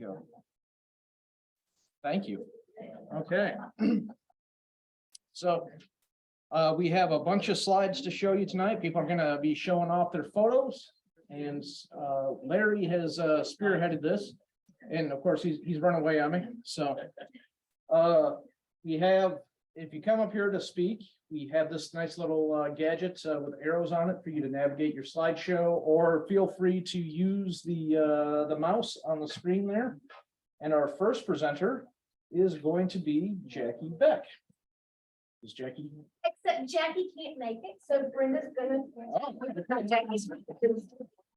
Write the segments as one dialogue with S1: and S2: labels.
S1: go. Thank you. Okay. So we have a bunch of slides to show you tonight. People are going to be showing off their photos. And Larry has spearheaded this. And of course, he's run away on me. So we have, if you come up here to speak, we have this nice little gadget with arrows on it for you to navigate your slideshow, or feel free to use the mouse on the screen there. And our first presenter is going to be Jackie Beck. Is Jackie?
S2: Except Jackie can't make it, so Brenda's gonna. Jackie's.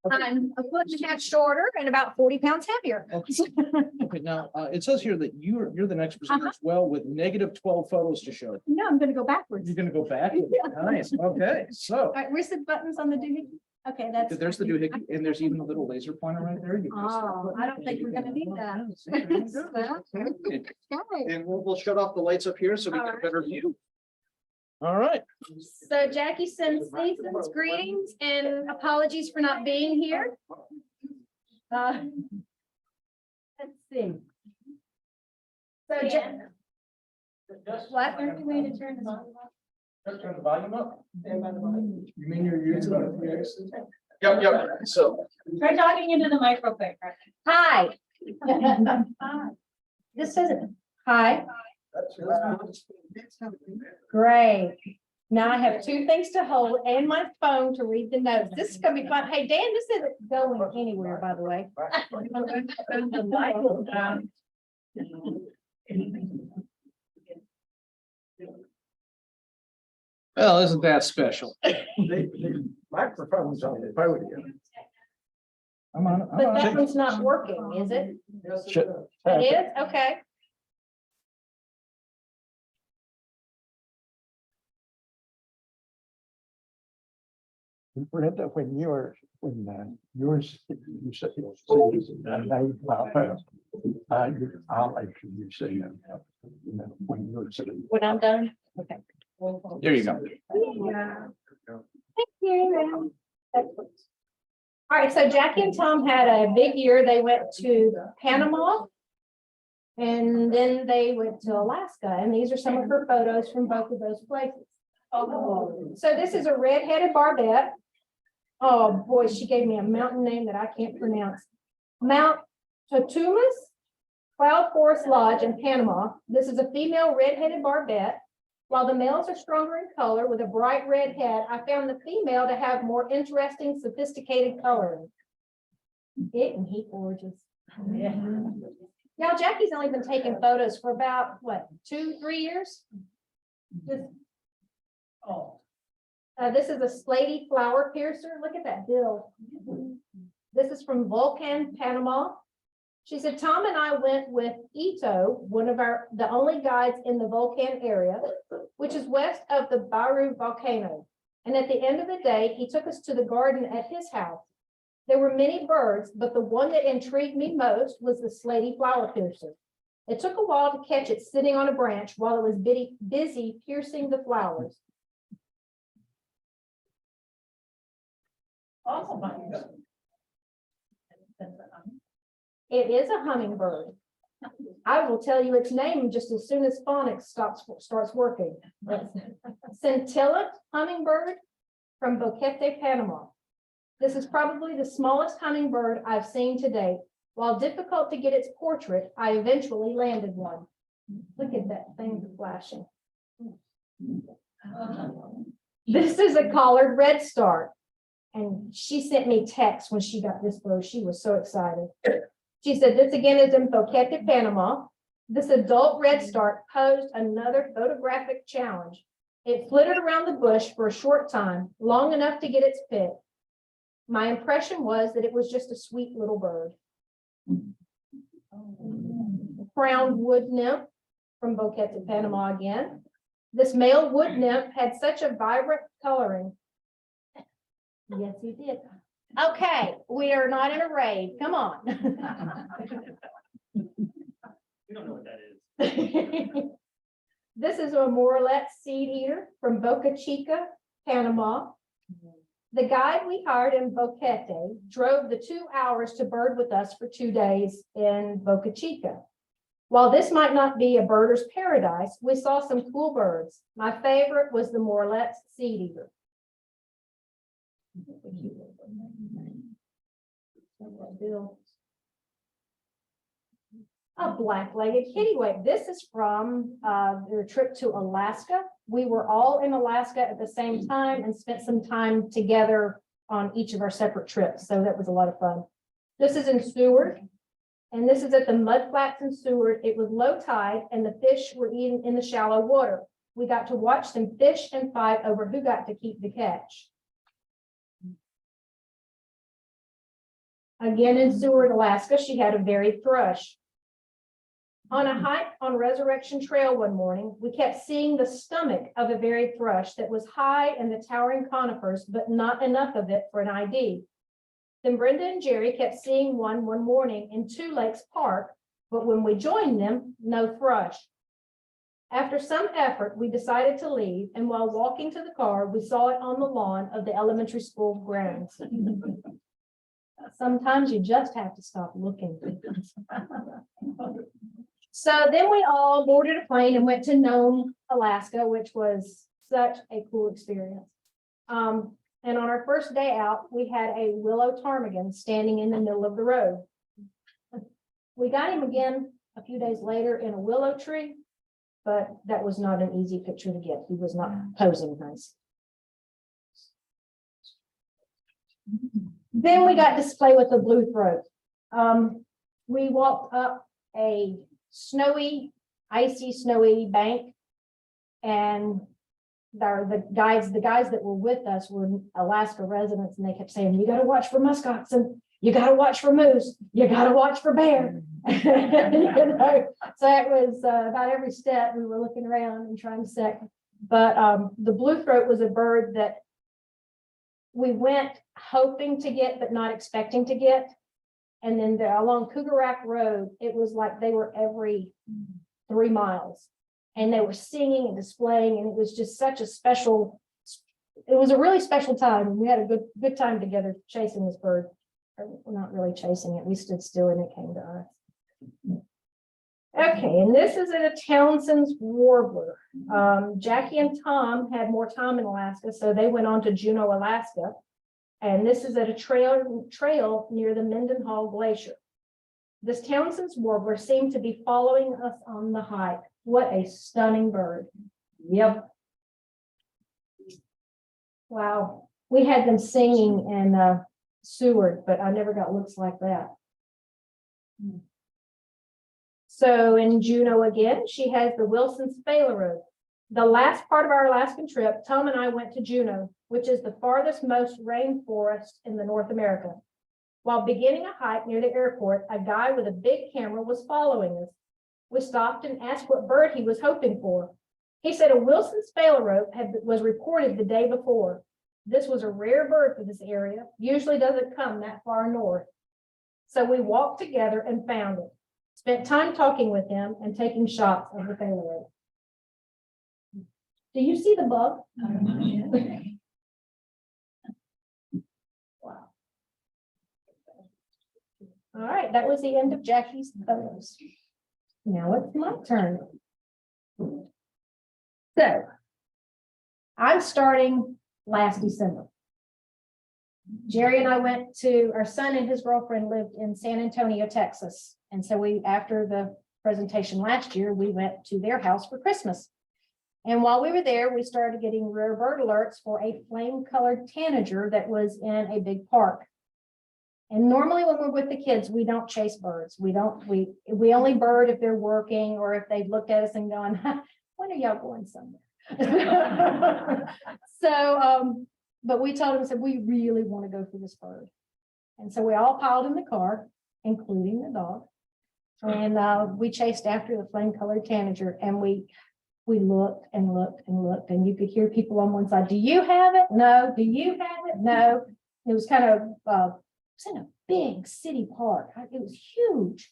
S2: I'm a foot and a half shorter and about 40 pounds heavier.
S1: Okay, now it says here that you're the next presenter as well, with -12 photos to show.
S2: No, I'm gonna go backwards.
S1: You're gonna go back? Nice, okay, so.
S2: All right, where's the buttons on the doohickey? Okay, that's.
S1: There's the doohickey, and there's even a little laser pointer right there. You can just-
S2: Oh, I don't think we're gonna need that. Okay.
S1: And we'll shut off the lights up here so we get a better view. All right.
S2: So Jackie sends season's greetings and apologies for not being here. Let's see. So what are we going to turn this on?
S1: Let's turn the volume up. You mean you're using it? Yep. So.
S2: Try talking into the microphone. Hi. This isn't, hi. Great. Now I have two things to hold and my phone to read the notes. This is gonna be fun. Hey, Dan, this isn't going anywhere, by the way.
S1: Well, isn't that special?
S3: Microphone's on the podium.
S1: I'm on.
S2: But that one's not working, is it? It is? Okay.
S3: Brenda, when yours, you say, I'll let you say, when yours.
S2: When I'm done? Okay.
S1: There you go.
S2: Yeah. Thank you. All right, so Jackie and Tom had a big year. They went to Panama. And then they went to Alaska, and these are some of her photos from both of those places. Oh, so this is a red-headed barbet. Oh boy, she gave me a mountain name that I can't pronounce. Mount Totumas Cloud Forest Lodge in Panama. This is a female red-headed barbet. While the males are stronger in color with a bright red head, I found the female to have more interesting, sophisticated coloring. Isn't he gorgeous? Yeah. Now Jackie's only been taking photos for about what, 2-3 years? This is a slaty flower piercer. Look at that bill. This is from Volcan, Panama. She said, Tom and I went with Ito, one of the only guides in the Volcan area, which is west of the Baru volcano. And at the end of the day, he took us to the garden at his house. There were many birds, but the one that intrigued me most was the slaty flower piercer. It took a while to catch it sitting on a branch while it was busy piercing the flowers.
S4: Oh my God.
S2: It is a hummingbird. I will tell you its name just as soon as phonics starts working. Scintilla hummingbird from Boquete, Panama. This is probably the smallest hummingbird I've seen to date. While difficult to get its portrait, I eventually landed one. Look at that thing flashing. This is a collared redstart. And she sent me text when she got this bird. She was so excited. She said, this again is in Boquete, Panama. This adult redstart posed another photographic challenge. It flitted around the bush for a short time, long enough to get its pic. My impression was that it was just a sweet little bird. Crowned wood nymph from Boquete, Panama again. This male wood nymph had such a vibrant coloring. Yes, he did. Okay, we are not in a rave. Come on.
S4: We don't know what that is.
S2: This is a Morelet seed eater from Boca Chica, Panama. The guide we hired in Boquete drove the 2 hours to bird with us for 2 days in Boca Chica. While this might not be a birder's paradise, we saw some cool birds. My favorite was the Morlet's seed eater. A black-legged kittiwake. This is from their trip to Alaska. We were all in Alaska at the same time and spent some time together on each of our separate trips. So that was a lot of fun. This is in Seward, and this is at the mud flats in Seward. It was low tide and the fish were eating in the shallow water. We got to watch them fish and fight over who got to keep the catch. Again in Seward, Alaska, she had a varied thrush. On a hike on Resurrection Trail one morning, we kept seeing the stomach of a varied thrush that was high in the towering conifers, but not enough of it for an ID. Then Brenda and Jerry kept seeing one morning in Two Lakes Park, but when we joined them, no thrush. After some effort, we decided to leave, and while walking to the car, we saw it on the lawn of the elementary school grounds. Sometimes you just have to stop looking. So then we all boarded a plane and went to Nome, Alaska, which was such a cool experience. And on our first day out, we had a willow ptarmigan standing in the middle of the road. We got him again a few days later in a willow tree, but that was not an easy picture to get. He was not posing nice. Then we got to play with the blue throat. We walked up a icy, snowy bank. And the guys that were with us were Alaska residents, and they kept saying, you got to watch for muskoxen, you got to watch for moose, you got to watch for bear. So it was about every step we were looking around and trying to set. But the blue throat was a bird that we went hoping to get, but not expecting to get. And then along Cougar Road, it was like they were every 3 miles, and they were singing and displaying, and it was just such a special. It was a really special time. We had a good time together chasing this bird. Or not really chasing it. We stood still and it came to us. Okay, and this is a Townsend's warbler. Jackie and Tom had more time in Alaska, so they went on to Juneau, Alaska. And this is at a trail near the Mendenhall Glacier. This Townsend's warbler seemed to be following us on the hike. What a stunning bird. Yep. Wow. We had them singing in Seward, but I never got looks like that. So in Juneau again, she has the Wilson's Phalarope. The last part of our Alaskan trip, Tom and I went to Juneau, which is the farthest most rainforest in the North America. While beginning a hike near the airport, a guy with a big camera was following us. We stopped and asked what bird he was hoping for. He said a Wilson's Phalarope was reported the day before. This was a rare bird for this area, usually doesn't come that far north. So we walked together and found it. Spent time talking with him and taking shots of the Phalarope. Do you see the bug? Wow. All right, that was the end of Jackie's photos. Now it's my turn. So I'm starting last December. Jerry and I went to, our son and his girlfriend lived in San Antonio, Texas. And so after the presentation last year, we went to their house for Christmas. And while we were there, we started getting rare bird alerts for a flame-colored tanager that was in a big park. And normally when we're with the kids, we don't chase birds. We only bird if they're working or if they've looked at us and gone, when are y'all going somewhere? So, but we told them, said, we really want to go for this bird. And so we all piled in the car, including the dog. And we chased after the flame-colored tanager, and we looked and looked and looked, and you could hear people on one side, do you have it? No. Do you have it? No. It was kind of, it's in a big city park. It was huge.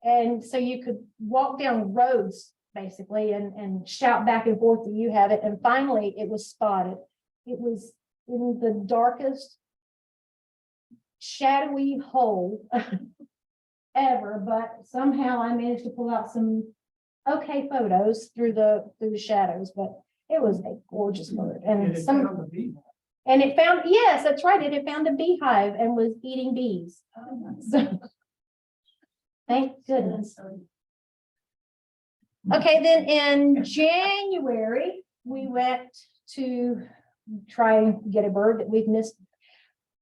S2: And so you could walk down roads basically and shout back and forth, do you have it? And finally it was spotted. It was in the darkest, shadowy hole ever, but somehow I managed to pull out some okay photos through the shadows, but it was a gorgeous bird. And it found, yes, that's right. It had found a beehive and was eating bees. So, thank goodness. Okay, then in January, we went to try and get a bird that we've missed.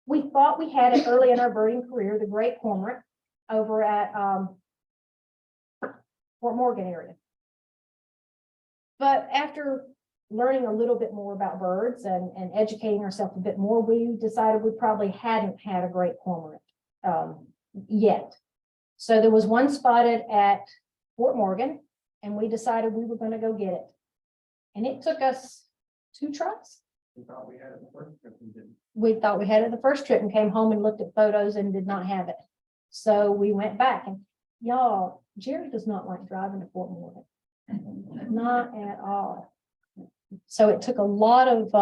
S2: We thought we had it early in our birding career, the great cormorant over at Fort Morgan area. But after learning a little bit more about birds and educating ourselves a bit more, we decided we probably hadn't had a great cormorant yet. So there was one spotted at Fort Morgan, and we decided we were going to go get it. And it took us 2 tries.
S4: We thought we had it the first trip and didn't.
S2: We thought we had it the first trip and came home and looked at photos and did not have it. So we went back, and y'all, Jerry does not like driving to Fort Morgan. Not at all. So it took a lot of,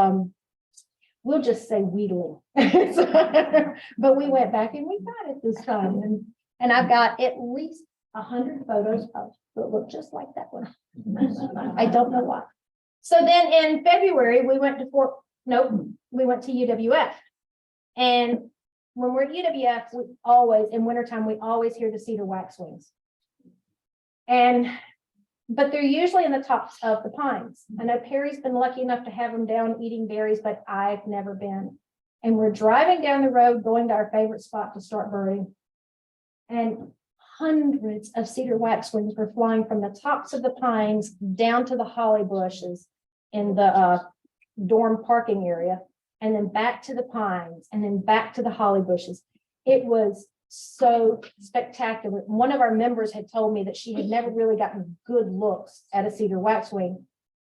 S2: we'll just say wheedling. But we went back and we got it this time. And I've got at least 100 photos of that look just like that one. I don't know why. So then in February, we went to we went to UWF. And when we're at UWF, we always, in wintertime, we always hear the cedar waxwings. But they're usually in the tops of the pines. I know Perry's been lucky enough to have them down eating berries, but I've never been. And we're driving down the road, going to our favorite spot to start birding. And hundreds of cedar waxwings were flying from the tops of the pines down to the holly bushes in the dorm parking area, and then back to the pines, and then back to the holly bushes. It was so spectacular. One of our members had told me that she had never really gotten good looks at a cedar waxwing.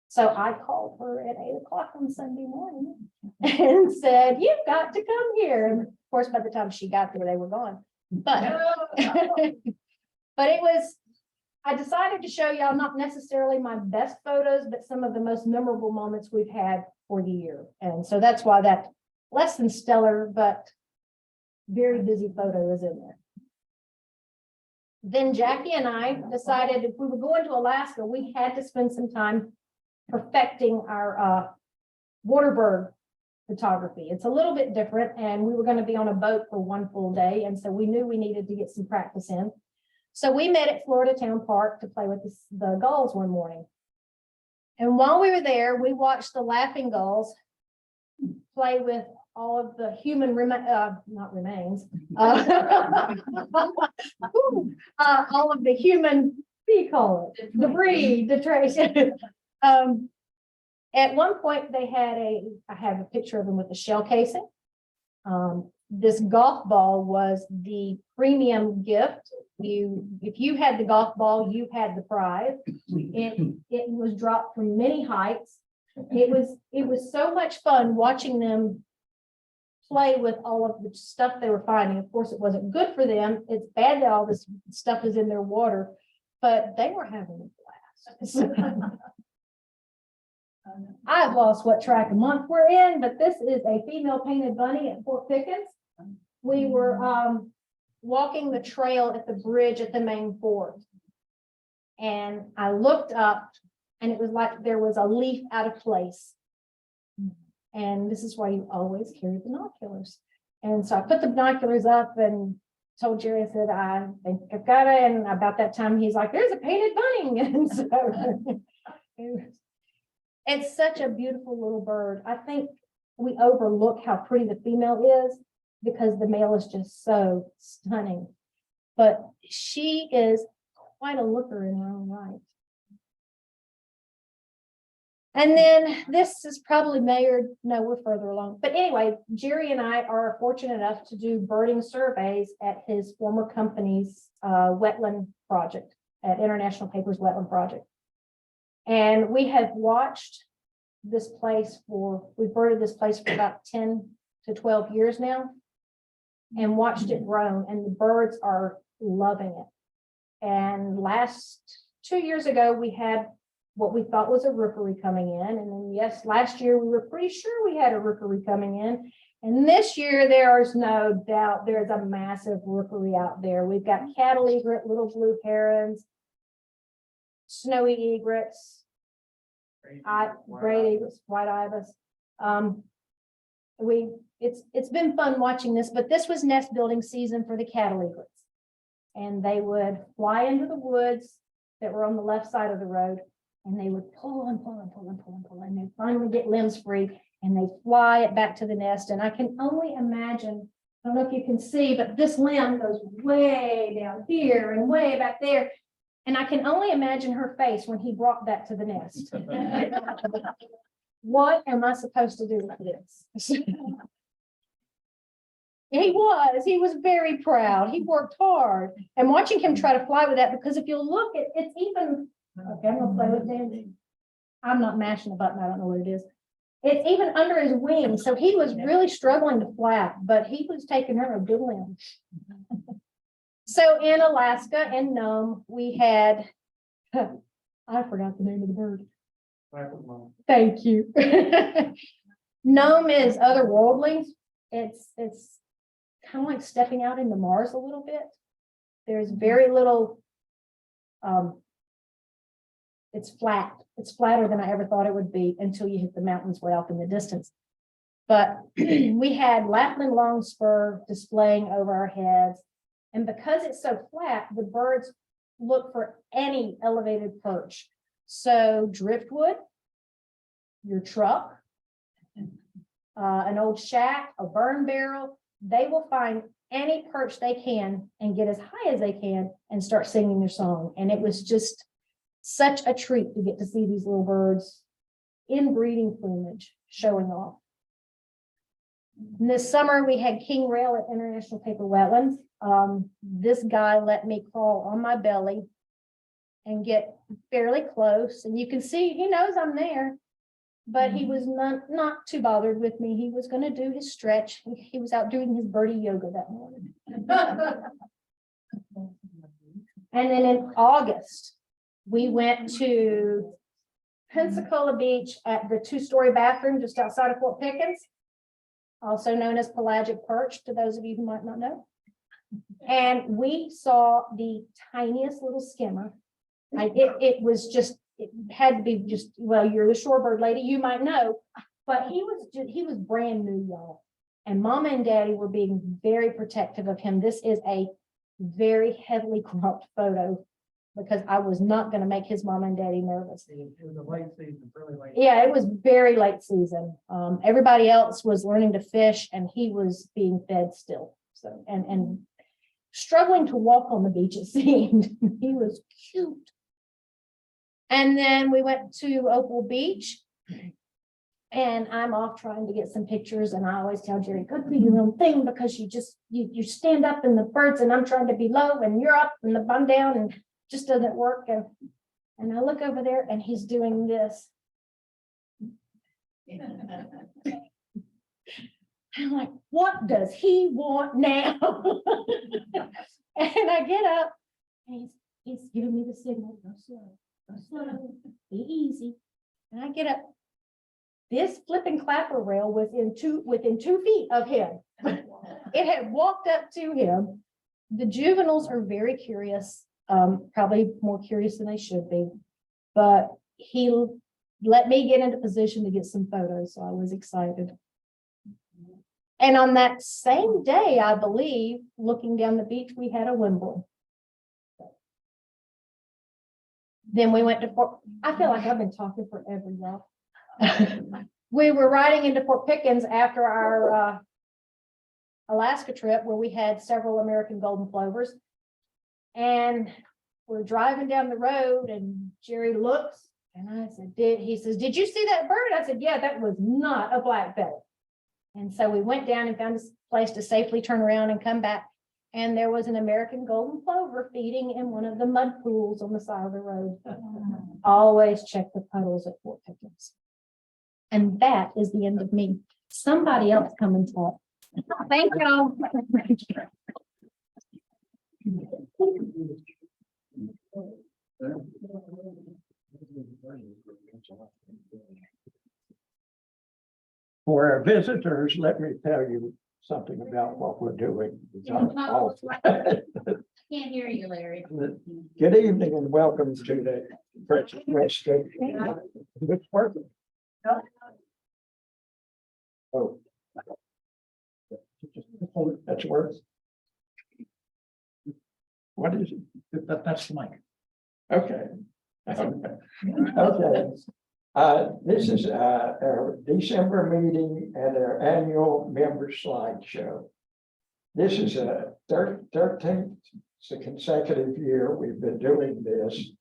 S2: So I called her at 8 o'clock on Sunday morning and said, "You've got to come here." And of course, by the time she got there, they were gone. But, but it was, I decided to show y'all not necessarily my best photos, but some of the most memorable moments we've had for the year. And so that's why that less than stellar, but very busy photo is in there. Then Jackie and I decided if we were going to Alaska, we had to spend some time perfecting our water bird photography. It's a little bit different, and we were going to be on a boat for 1 full day. And so we knew we needed to get some practice in. So we met at Florida Town Park to play with the gulls one morning. And while we were there, we watched the laughing gulls play with all of the human not remains, all of the human, what do you call it? Debris, detritus. At one point they had I have a picture of them with a shell casing. This golf ball was the premium gift. If you had the golf ball, you had the prize. It was dropped from many heights. It was so much fun watching them play with all of the stuff they were finding. Of course, it wasn't good for them. It's bad that all this stuff is in their water, but they were having a blast. I've lost what track of month we're in, but this is a female painted bunny at Fort Pickens. We were walking the trail at the bridge at the main fort. And I looked up, and it was like there was a leaf out of place. And this is why you always carry binoculars. And so I put the binoculars up and told Jerry, I said, "I think I've got it." And about that time, he's like, "There's a painted bunny." And so it's such a beautiful little bird. I think we overlook how pretty the female is because the male is just so stunning. But she is quite a looker in her own right. And then this is probably measured. No, we're further along. But anyway, Jerry and I are fortunate enough to do birding surveys at his former company's wetland project, at International Paper's wetland project. And we have watched this place we've birded this place for about 10 to 12 years now and watched it grow, and the birds are loving it. And 2 years ago, we had what we thought was a rookery coming in. And then, yes, last year we were pretty sure we had a rookery coming in. And this year, there is no doubt there's a massive rookery out there. We've got cattle egret, little blue herons, snowy egrets, great egrets, white ibis. It's been fun watching this, but this was nest building season for the cattle egrets. And they would fly into the woods that were on the left side of the road, and they would pull and pull and pull and pull and pull, and they finally get limbs free, and they fly it back to the nest. And I can only imagine, I don't know if you can see, but this limb goes way down here and way back there. And I can only imagine her face when he brought that to the nest. What am I supposed to do with this? He was very proud. He worked hard. And watching him try to fly with that, because if you look at it's even, okay, I'm gonna play with it. I'm not mashing the button, I don't know what it is. It's even under his wing. So he was really struggling to flap, but he was taking her a good limb. So in Alaska and Nome, we had, I forgot the name of the bird. Thank you. Nome is otherworldly. It's kind of like stepping out into Mars a little bit. There's very little, it's flat. It's flatter than I ever thought it would be until you hit the mountains way off in the distance. But we had Lapland longspur displaying over our heads. And because it's so flat, the birds look for any elevated perch. So driftwood, your truck, an old shack, a burn barrel, they will find any perch they can and get as high as they can and start singing their song. And it was just such a treat to get to see these little birds in breeding plumage showing off. And this summer we had king rail at International Paper Wetlands. This guy let me crawl on my belly and get fairly close, and you can see he knows I'm there, but he was not too bothered with me. He was going to do his stretch. He was out doing his birdie yoga that morning. And then in August, we went to Pensacola Beach at the 2-story bathroom just outside of Fort Pickens, also known as pelagic perch, to those of you who might not know. And we saw the tiniest little skimmer. It was just, it had to be just, well, you're the shorebird lady, you might know, but he was brand new, y'all. And Mama and Daddy were being very protective of him. This is a very heavily cropped photo because I was not going to make his Mama and Daddy nervous.
S4: It was a late season, really late.
S2: Yeah, it was very late season. Everybody else was learning to fish and he was being fed still. So, and struggling to walk on the beach, it seemed. He was cute. And then we went to Opal Beach, and I'm off trying to get some pictures. And I always tell Jerry, go do your own thing, because you stand up in the birds and I'm trying to be low and you're up and I'm down, and just doesn't work. And I look over there and he's doing this. I'm like, what does he want now? And I get up and he's giving me the signal, go slow, be easy. And I get up. This flipping clapper rail was within 2 feet of him. It had walked up to him. The juveniles are very curious, probably more curious than they should be, but he let me get into position to get some photos, so I was excited. And on that same day, I believe, looking down the beach, we had a Wimble. Then we went to Fort, I feel like I've been talking forever, y'all. We were riding into Fort Pickens after our Alaska trip, where we had several American golden plovers. And we're driving down the road and Jerry looks and I said, he says, did you see that bird? I said, yeah, that was not a black-bellied. And so we went down and found a place to safely turn around and come back. And there was an American golden plover feeding in one of the mud pools on the side of the road. Always check the puddles at Fort Pickens. And that is the end of me. Somebody else come and talk. Thank y'all.
S3: For our visitors, let me tell you something about what we're doing.
S2: Can't hear you, Larry.
S3: Good evening and welcome to the Princess West State. It's working. Oh. That's work. What is it?
S1: That's the mic.
S3: Okay. Okay. This is our December meeting and our annual member slideshow. This is a 13th consecutive year we've been doing this,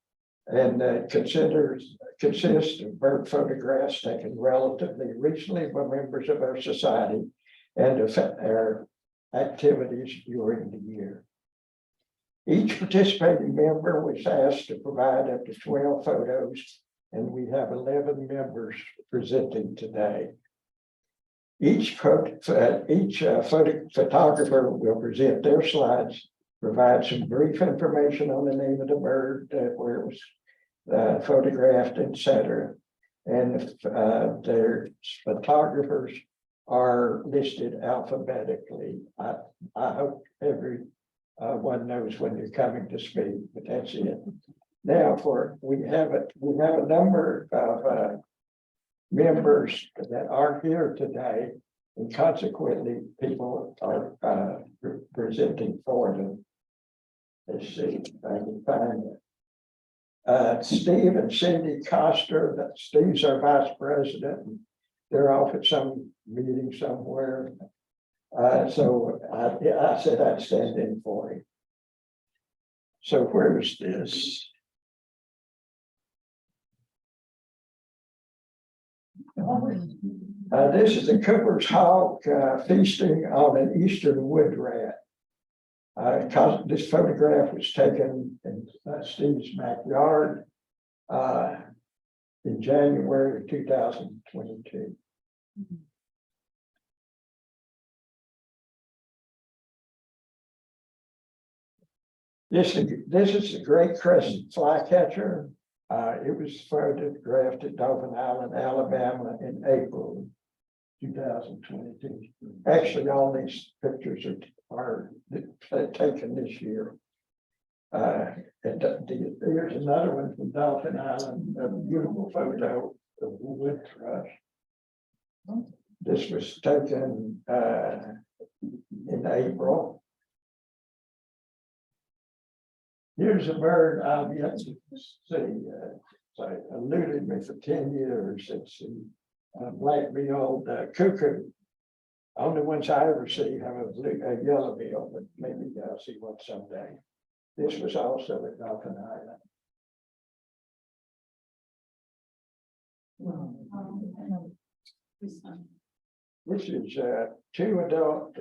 S3: and consists of bird photographs taken relatively recently by members of our society and our activities during the year. Each participating member was asked to provide up to 12 photos, and we have 11 members presenting today. Each photographer will present their slides, provide some brief information on the name of the bird, where it was photographed, etc. And their photographers are listed alphabetically. I hope one knows when you're coming to speak, but that's it. Now, we have a number of members that aren't here today, and consequently, people are presenting for them. Let's see if I can find it. Steve and Cindy Coster. Steve's our vice president. And they're off at some meeting somewhere. So I said I'd stand in for him. So where's this? This is the Cooper's Hawk feasting on an eastern wood rat. This photograph was taken in Steve's backyard in January of 2022. This is the great crescent flycatcher. It was photographed at Dauphin Island, Alabama in April 2022. Actually, all these pictures are taken this year. Here's another one from Dauphin Island, a beautiful photo of the wood thrush. This was taken in April. Here's a bird I've yet to see. So eluded me for 10 years. It's a black-billed cuckoo. Only ones I ever see have a yellow bill, but maybe I'll see one someday. This was also at Dauphin Island. This is two adult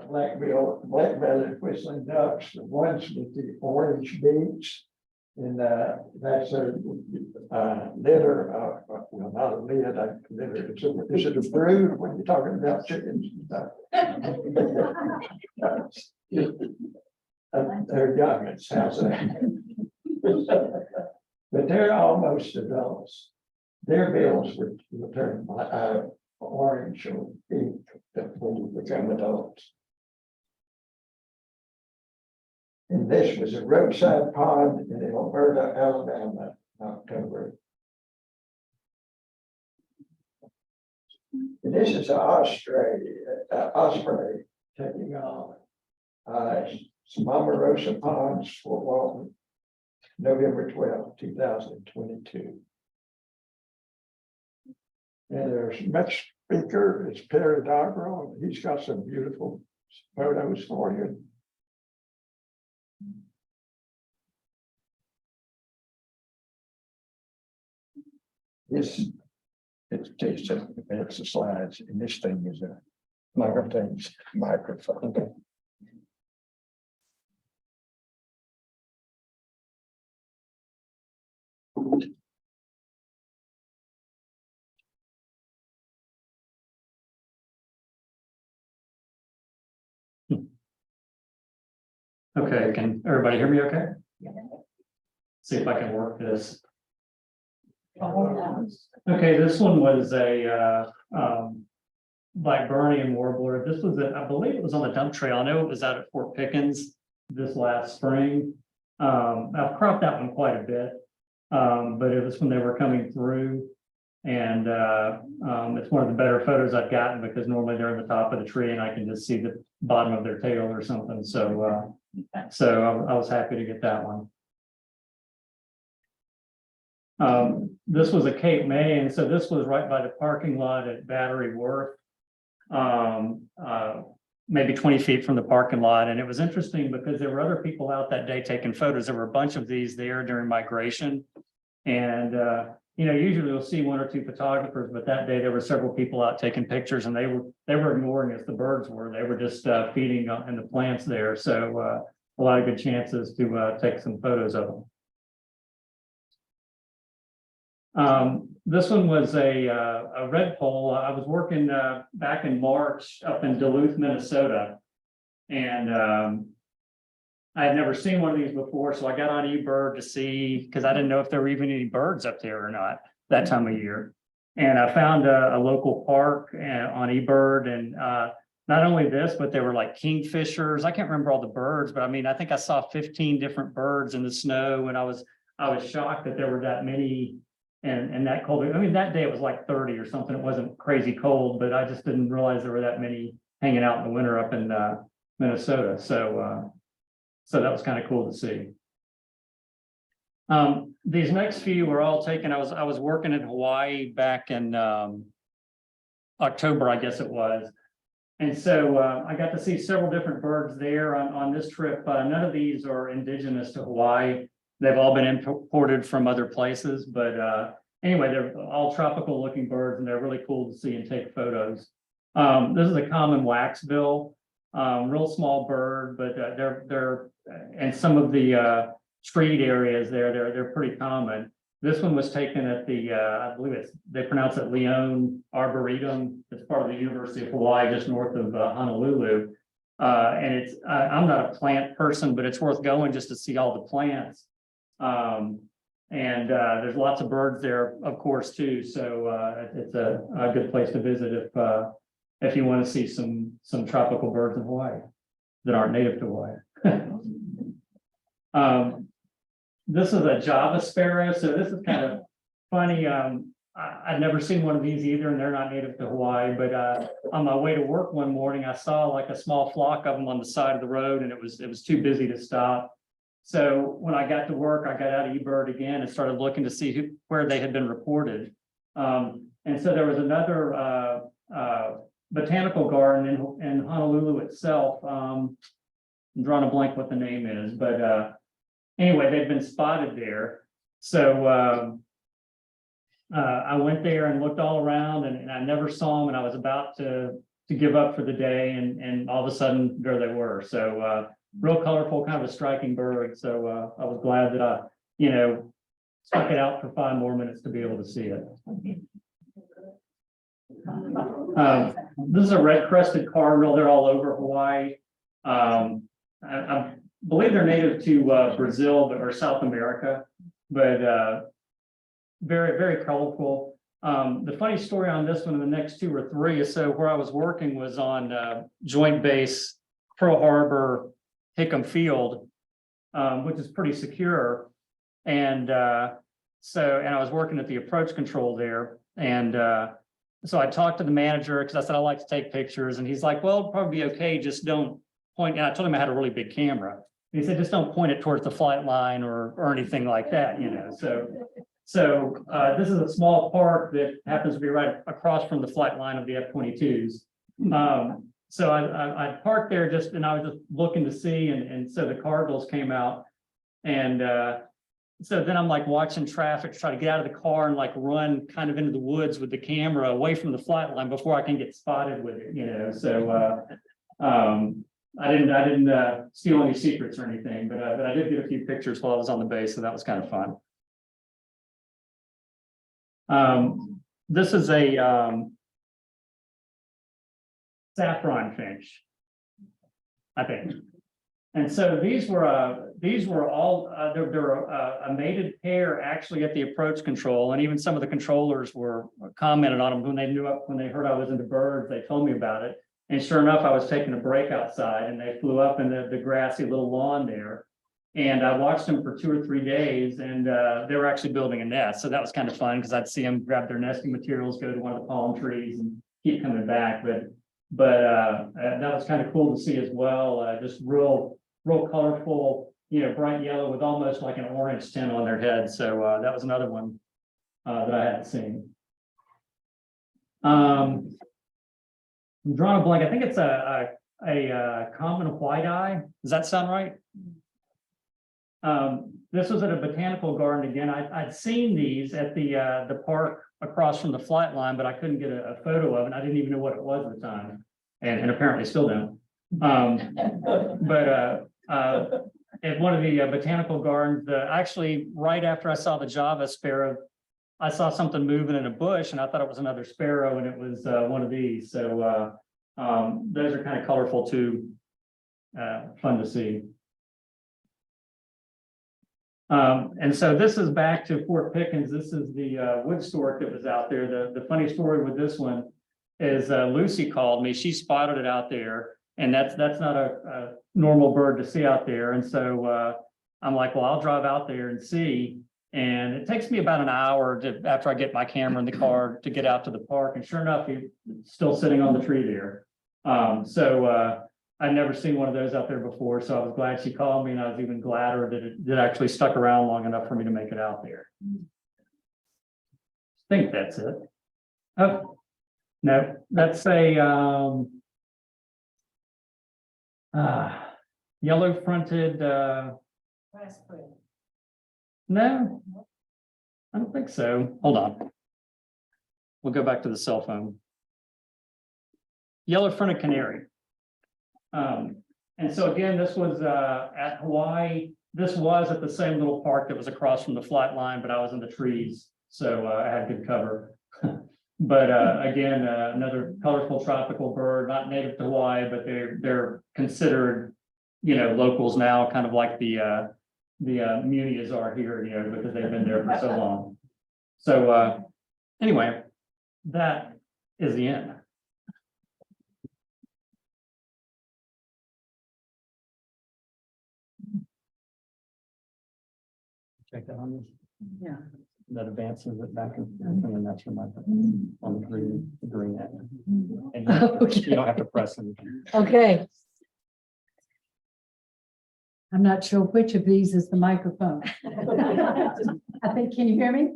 S3: black-bellied whistling ducks. The ones with the orange beaks, and that's a litter. Well, not a lid. Litter. Is it a brood when you're talking about chickens and stuff? They're young. It sounds like, but they're almost adults. Their bills would turn orange or pink when you become adults. And this was a roadside pond in Alberta, Alabama, in October. And this is an osprey taking off. Some Omarosa Ponds, Fort Walton, November 12, 2022. And there's next speaker is Perry Doggerel. He's got some beautiful photos for you. It's the slides, and this thing is a microphone. Okay.
S5: Okay, can everybody hear me okay? See if I can work this.
S4: Okay, this one was a, Viburnum warbler. This was, I believe it was on the dump trail. I know it was out at Fort Pickens this last spring. I've cropped that one quite a bit. But it was when they were coming through. And it's one of the better photos I've gotten because normally they're in the top of the tree and I can just see the bottom of their tail or something. So I was happy to get that one. This was a Cape May, and so this was right by the parking lot at Battery Worth. Maybe 20 feet from the parking lot. And it was interesting because there were other people out that day taking photos. There were a bunch of these there during migration. And usually you'll see one or two photographers, but that day there were several people out taking pictures and they were ignoring us, the birds were. They were just feeding in the plants there. So a lot of good chances to take some photos of them. This one was a redpoll. I was working back in March up in Duluth, Minnesota, and I had never seen one of these before, so I got on eBird to see because I didn't know if there were even any birds up there or not that time of year. And I found a local park on eBird, and not only this, but there were like kingfishers. I can't remember all the birds, but I mean, I think I saw 15 different birds in the snow, and I was shocked that there were that many. And that cold, I mean, that day it was like 30 or something. It wasn't crazy cold, but I just didn't realize there were that many hanging out in the winter up in Minnesota. So that was kind of cool to see. These next few were all taken. I was working in Hawaii back in October, I guess it was. And so I got to see several different birds there on this trip. None of these are indigenous to Hawaii. They've all been imported from other places, but anyway, they're all tropical looking birds and they're really cool to see and take photos. This is a common waxbill, real small bird, but they're in some of the street areas they're pretty common. This one was taken at the, I believe they pronounce it Leone Arboretum. It's part of the University of Hawaii, just north of Honolulu. And I'm not a plant person, but it's worth going just to see all the plants. There's lots of birds there, of course, too. So it's a good place to visit if you want to see some tropical birds in Hawaii that aren't native to Hawaii. This is a Java sparrow. So this is kind of funny. I'd never seen one of these either, and they're not native to Hawaii. But on my way to work one morning, I saw like a small flock of them on the side of the road, and it was too busy to stop. So when I got to work, I got out of eBird again and started looking to see where they had been reported. And so there was another botanical garden in Honolulu itself. I'm drawing a blank what the name is, but anyway, they'd been spotted there. So I went there and looked all around, and I never saw them, and I was about to give up for the day, and all of a sudden there they were. So real colorful, kind of a striking bird. So I was glad that I, stuck it out for 5 more minutes to be able to see it. This is a red-crested cardinal. They're all over Hawaii. I believe they're native to Brazil or South America, but very, very colorful. The funny story on this one and the next 2 or 3 is, so where I was working was on Joint Base Pearl Harbor Hickam Field, which is pretty secure. And I was working at the approach control there. And so I talked to the manager because I said, I like to take pictures. And he's like, well, it'll probably be okay. Just don't point. And I told him I had a really big camera. And he said, just don't point it towards the flight line or anything like that, So this is a small park that happens to be right across from the flight line of the F-22s. So I parked there and I was just looking to see, and so the Cardinals came out, and so then I'm like watching traffic to try to get out of the car and like run kind of into the woods with the camera away from the flight line before I can get spotted with it, So I didn't steal any secrets or anything, but I did get a few pictures while I was on the base, so that was kind of fun. This is a saffron finch, I think. And so these were all, they're a mated pair actually at the approach control. And even some of the controllers were commented on them when they heard I was into birds, they told me about it. And sure enough, I was taking a break outside and they flew up in the grassy little lawn there. And I watched them for 2 or 3 days and they were actually building a nest. So that was kind of fun because I'd see them grab their nesting materials, go to one of the palm trees and keep coming back. But that was kind of cool to see as well. Just real colorful, bright yellow with almost like an orange tint on their head. So that was another one that I hadn't seen. I'm drawing a blank. I think it's a common white eye. Does that sound right? This was at a botanical garden again. I'd seen these at the park across from the flight line, but I couldn't get a photo of it. And I didn't even know what it was at the time, and apparently still don't. At one of the botanical gardens, actually right after I saw the Java sparrow, I saw something moving in a bush, and I thought it was another sparrow, and it was one of these. So those are kind of colorful too, fun to see. And so this is back to Fort Pickens. This is the wood stork that was out there. The funny story with this one is Lucy called me. She spotted it out there, and that's not a normal bird to see out there. And so I'm like, well, I'll drive out there and see. And it takes me about an hour after I get my camera in the car to get out to the park. And sure enough, he's still sitting on the tree there. I'd never seen one of those out there before, so I was glad she called me, and I was even gladder that it actually stuck around long enough for me to make it out there. I think that's it. Oh, no, that's a yellow-fronted. No, I don't think so. Hold on. We'll go back to the cell phone. Yellow-fronted canary. And so again, this was at Hawaii. This was at the same little park that was across from the flight line, but I was in the trees, so I had good cover. But again, another colorful tropical bird, not native to Hawaii, but they're considered, locals now, kind of like the Munias are here, because they've been there for so long. So anyway, that is the end. Check that on this.
S5: Yeah.
S4: That advances it back and that's from my on the green end. And you don't have to press anything.
S5: Okay. I'm not sure which of these is the microphone. I think, can you hear me?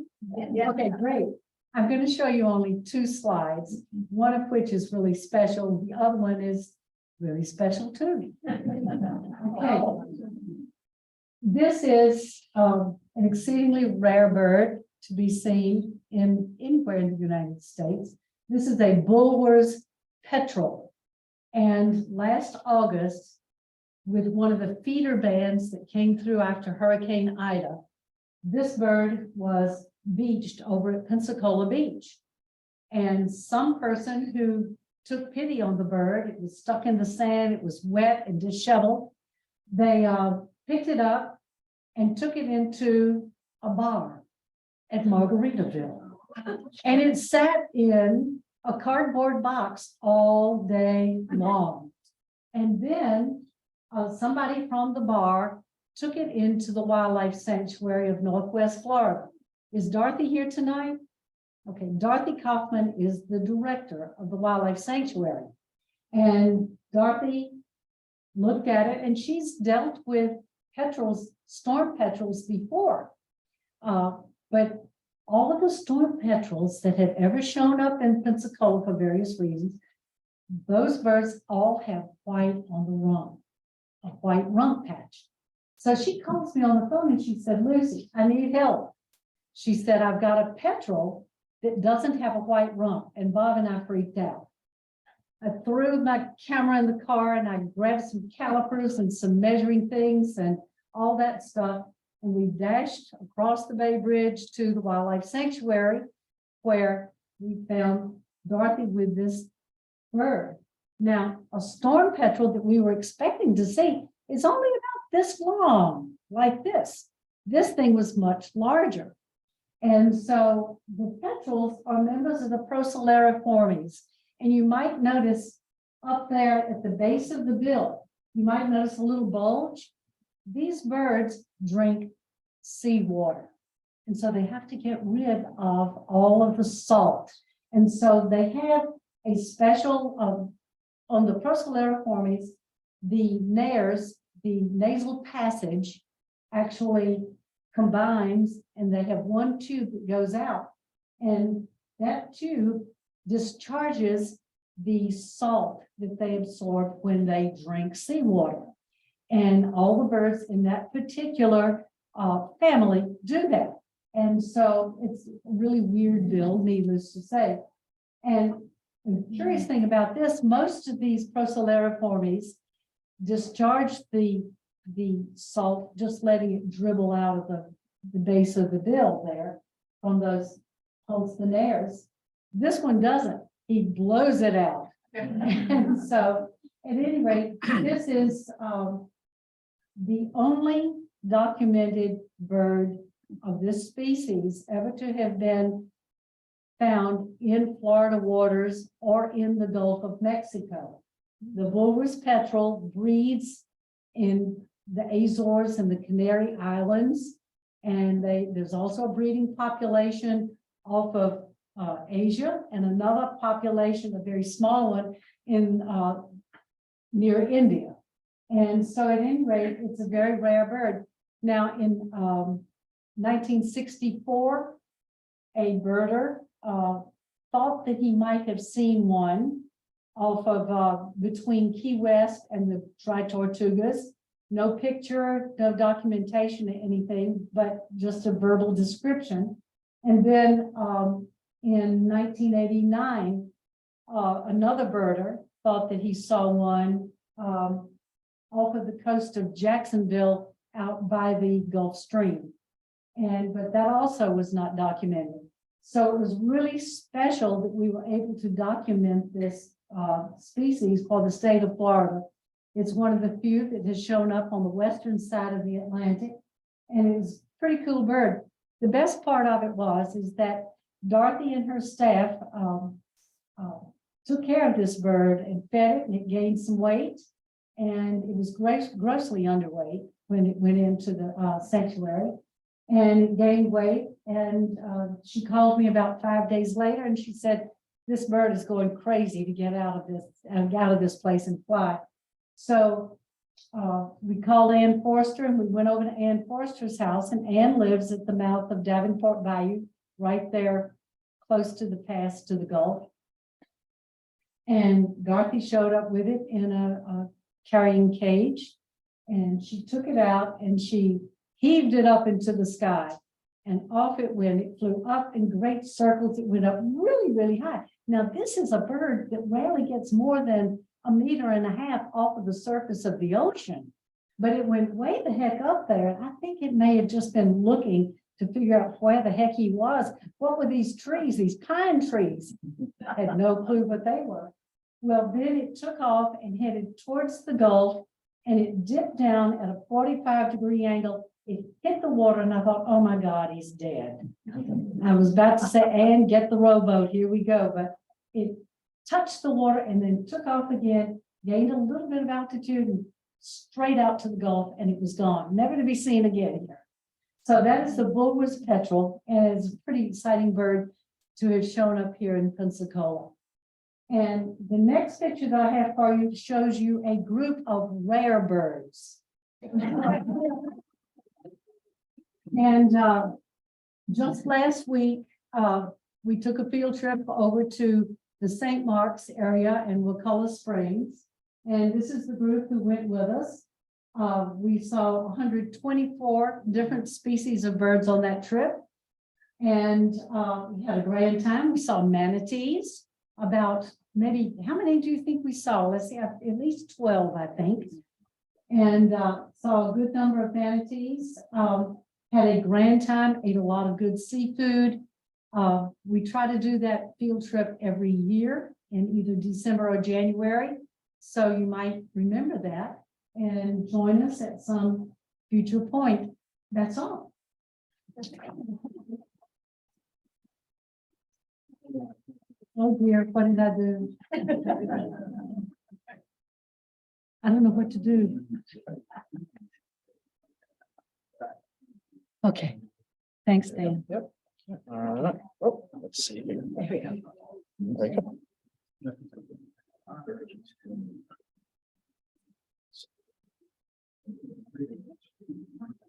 S2: Yeah.
S5: Okay, great. I'm going to show you only 2 slides, one of which is really special. The other one is really special too. Okay. This is an exceedingly rare bird to be seen anywhere in the United States. This is a Bulwer's petrel. And last August, with one of the feeder bands that came through after Hurricane Ida, this bird was beached over at Pensacola Beach. And some person who took pity on the bird, it was stuck in the sand, it was wet and disheveled. They picked it up and took it into a bar at Margaritaville. And it sat in a cardboard box all day long. And then somebody from the bar took it into the wildlife sanctuary of Northwest Florida. Is Dorothy here tonight? Okay, Dorothy Kaufman is the director of the wildlife sanctuary. And Dorothy looked at it, and she's dealt with petrels, storm petrels before. But all of the storm petrels that have ever shown up in Pensacola for various reasons, those birds all have white on the rump, a white rump patch. So she calls me on the phone and she said, Lucy, I need help. She said, I've got a petrel that doesn't have a white rump. And Bob and I freaked out. I threw my camera in the car and I grabbed some calipers and some measuring things and all that stuff. And we dashed across the Bay Bridge to the wildlife sanctuary, where we found Dorothy with this bird. Now, a storm petrel that we were expecting to see is only about this long, like this. This thing was much larger. And so the petrels are members of the Procellariformes. And you might notice up there at the base of the bill, you might notice a little bulge. These birds drink seawater. And so they have to get rid of all of the salt. And so they have a special, on the Procellariformes, the nares, the nasal passage actually combines, and they have one tube that goes out. And that tube discharges the salt that they absorb when they drink seawater. And all the birds in that particular family do that. And so it's a really weird bill, needless to say. And the curious thing about this, most of these Procellariformes discharge the salt, just letting it dribble out of the base of the bill there from those nares. This one doesn't. He blows it out. And so at any rate, this is the only documented bird of this species ever to have been found in Florida waters or in the Gulf of Mexico. The bulrus petrel breeds in the Azores and the Canary Islands. And there's also a breeding population off of Asia, and another population, a very small one, in near India. And so at any rate, it's a very rare bird. Now in 1964, a birder thought that he might have seen one off of between Key West and the Tri-Tortugas. No picture, no documentation or anything, but just a verbal description. And then in 1989, another birder thought that he saw one off of the coast of Jacksonville out by the Gulf Stream. But that also was not documented. So it was really special that we were able to document this species for the state of Florida. It's one of the few that has shown up on the western side of the Atlantic, and it's a pretty cool bird. The best part of it is that Dorothy and her staff took care of this bird and fed it, and it gained some weight, and it was grossly underweight when it went into the sanctuary, and it gained weight. And she called me about 5 days later, and she said, "This bird is going crazy to get out of this place and fly." So we called Ann Forster, and we went over to Ann Forster's house, and Ann lives at the mouth of Davenport Bayou, right there close to the pass to the Gulf. And Dorothy showed up with it in a carrying cage, and she took it out and she heaved it up into the sky, and off it went. It flew up in great circles. It went up really, really high. Now, this is a bird that rarely gets more than 1.5 meters off of the surface of the ocean, but it went way the heck up there. I think it may have just been looking to figure out where the heck he was. What were these trees, these pine trees? I had no clue what they were. Well, then it took off and headed towards the Gulf, and it dipped down at a 45-degree angle. It hit the water, and I thought, oh my God, he's dead. I was about to say, Ann, get the rowboat, here we go. But it touched the water and then took off again, gained a little bit of altitude, and straight out to the Gulf, and it was gone, never to be seen again here. So that is the bulrus petrel, and it's a pretty exciting bird to have shown up here in Pensacola. And the next picture that I have for you shows you a group of rare birds. And just last week, we took a field trip over to the St. Mark's area in Wakulla Springs. And this is the group who went with us. We saw 124 different species of birds on that trip. And we had a grand time. We saw manatees, about maybe, how many do you think we saw? Let's see, at least 12, I think. And saw a good number of manatees. Had a grand time, ate a lot of good seafood. We try to do that field trip every year in either December or January. So you might remember that. and join us at some future point. That's all. Oh dear, what did I do? I don't know what to do. Okay, thanks, Dan.
S1: Yep. All right. Oh, let's see. There we go. There you go.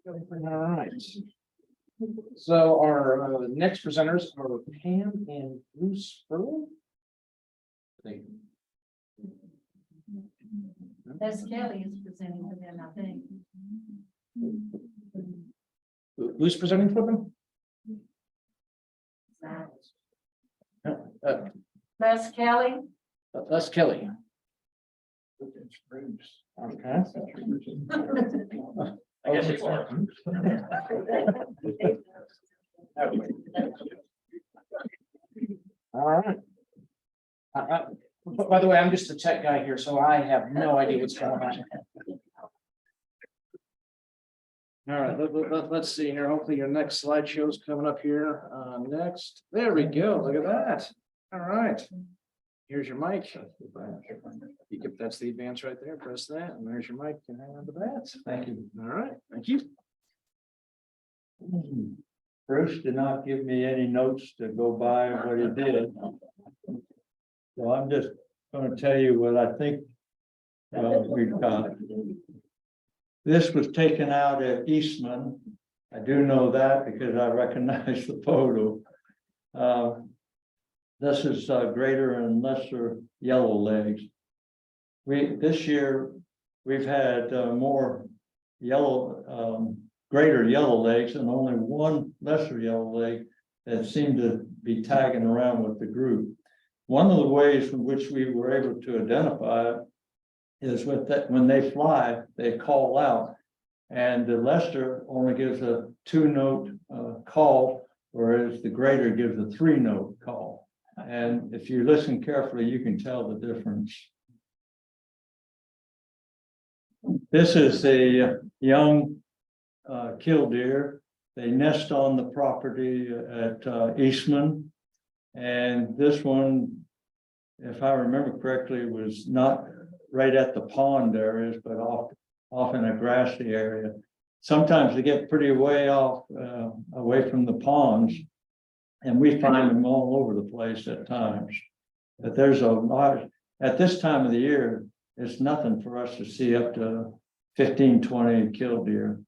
S1: All right. So our next presenters are Pam and Bruce Furley.
S5: That's Kelly is presenting for them, I think.
S1: Who's presenting for them?
S5: That's Kelly.
S1: That's Kelly. Okay.
S6: I guess it's more.
S1: All right. By the way, I'm just a tech guy here, so I have no idea what's going on. All right, let's see here. Hopefully your next slideshow is coming up here. Next, there we go. Look at that. All right. Here's your mic. If that's the advance right there, press that, and there's your mic. And have that.
S3: Thank you.
S1: All right, thank you.
S7: Bruce did not give me any notes to go by what he did. So I'm just gonna tell you what I think we've got. This was taken out at Eastman. I do know that because I recognize the photo. This is greater and lesser yellow legs. This year, we've had more yellow, greater yellow legs and only one lesser yellow leg that seemed to be tagging around with the group. One of the ways in which we were able to identify it is with that when they fly, they call out. And the lesser only gives a 2-note call, whereas the greater gives a 3-note call. And if you listen carefully, you can tell the difference. This is a young killdeer. They nest on the property at Eastman. And this one, if I remember correctly, was not right at the pond areas, but off in a grassy area. Sometimes they get pretty way off, away from the ponds. And we find them all over the place at times. But there's a lot, at this time of the year, it's nothing for us to see up to 15, 20 killdeer.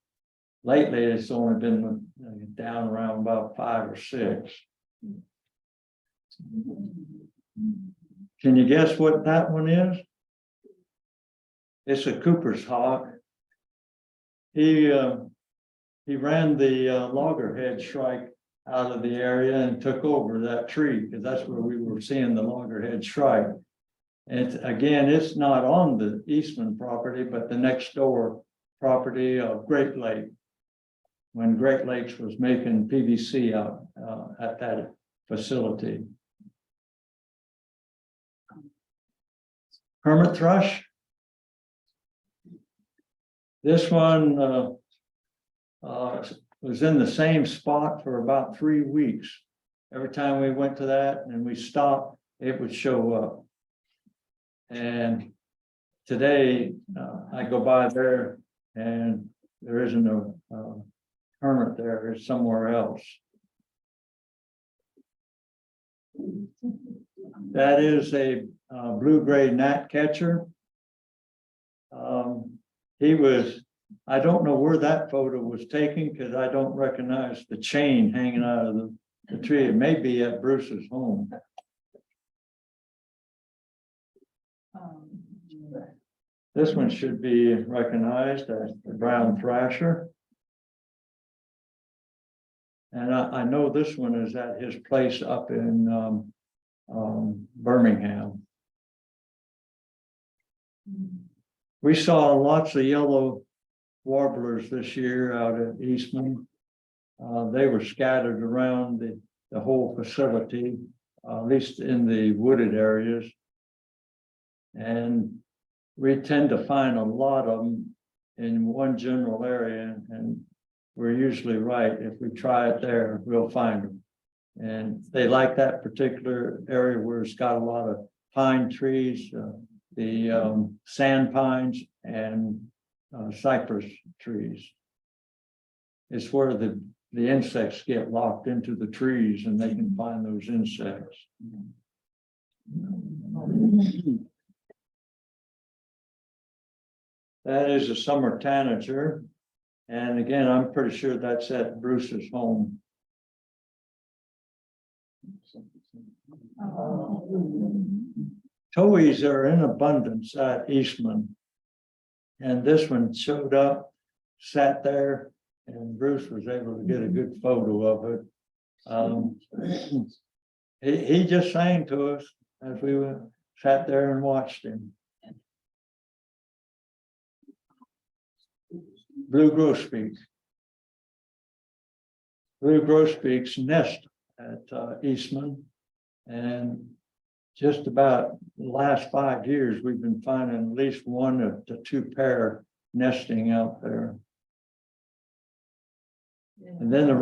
S7: Lately, it's only been down around about 5 or 6. Can you guess what that one is? It's a Cooper's hawk. He ran the loggerhead shrike out of the area and took over that tree because that's where we were seeing the loggerhead shrike. And again, it's not on the Eastman property, but the next door property of Great Lake. When Great Lakes was making PVC out at that facility. Hermit thrush. This one was in the same spot for about 3 weeks. Every time we went to that and we stopped, it would show up. And today I go by there and there isn't a hermit there, it's somewhere else. That is a blue-gray gnat catcher. I don't know where that photo was taken because I don't recognize the chain hanging out of the tree. It may be at Bruce's home. This one should be recognized as the brown thrasher. And I know this one is at his place up in Birmingham. We saw lots of yellow warblers this year out at Eastman. They were scattered around the whole facility, at least in the wooded areas. And we tend to find a lot of them in one general area, and we're usually right. If we try it there, we'll find them. And they like that particular area where it's got a lot of pine trees, the sand pines and cypress trees. It's where the insects get locked into the trees and they can find those insects. That is a summer tanager. And again, I'm pretty sure that's at Bruce's home. Towies are in abundance at Eastman. And this one showed up, sat there, and Bruce was able to get a good photo of it. He just sang to us as we sat there and watched him. Blue grosbeak. Blue grosbeaks nest at Eastman, and just about the last 5 years, we've been finding at least one of the two pair nesting out there. And then the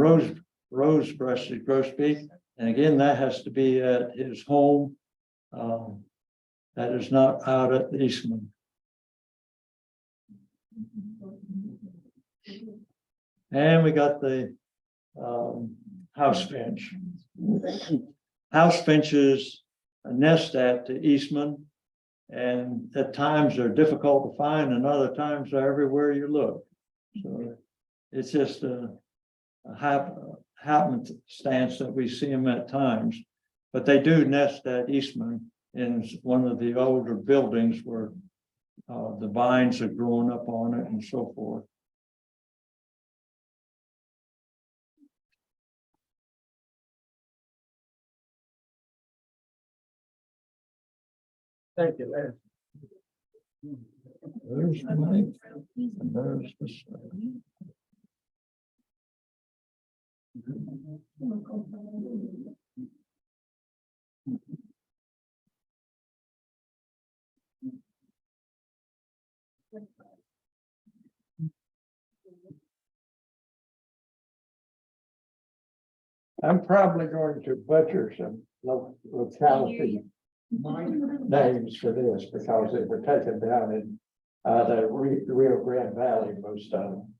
S7: rose-breasted grosbeak, and again, that has to be at his home. That is not out at Eastman. And we got the house finch. House finches nest at Eastman, and at times they're difficult to find, and other times they're everywhere you look. So it's just a happenstance that we see them at times, but they do nest at Eastman in one of the older buildings where the vines have grown up on it and so forth. Thank you, Larry. There's the mic, and there's the slide.
S3: I'm probably going to butcher some locality names for this because they were taken down in the Rio Grande Valley, most of them.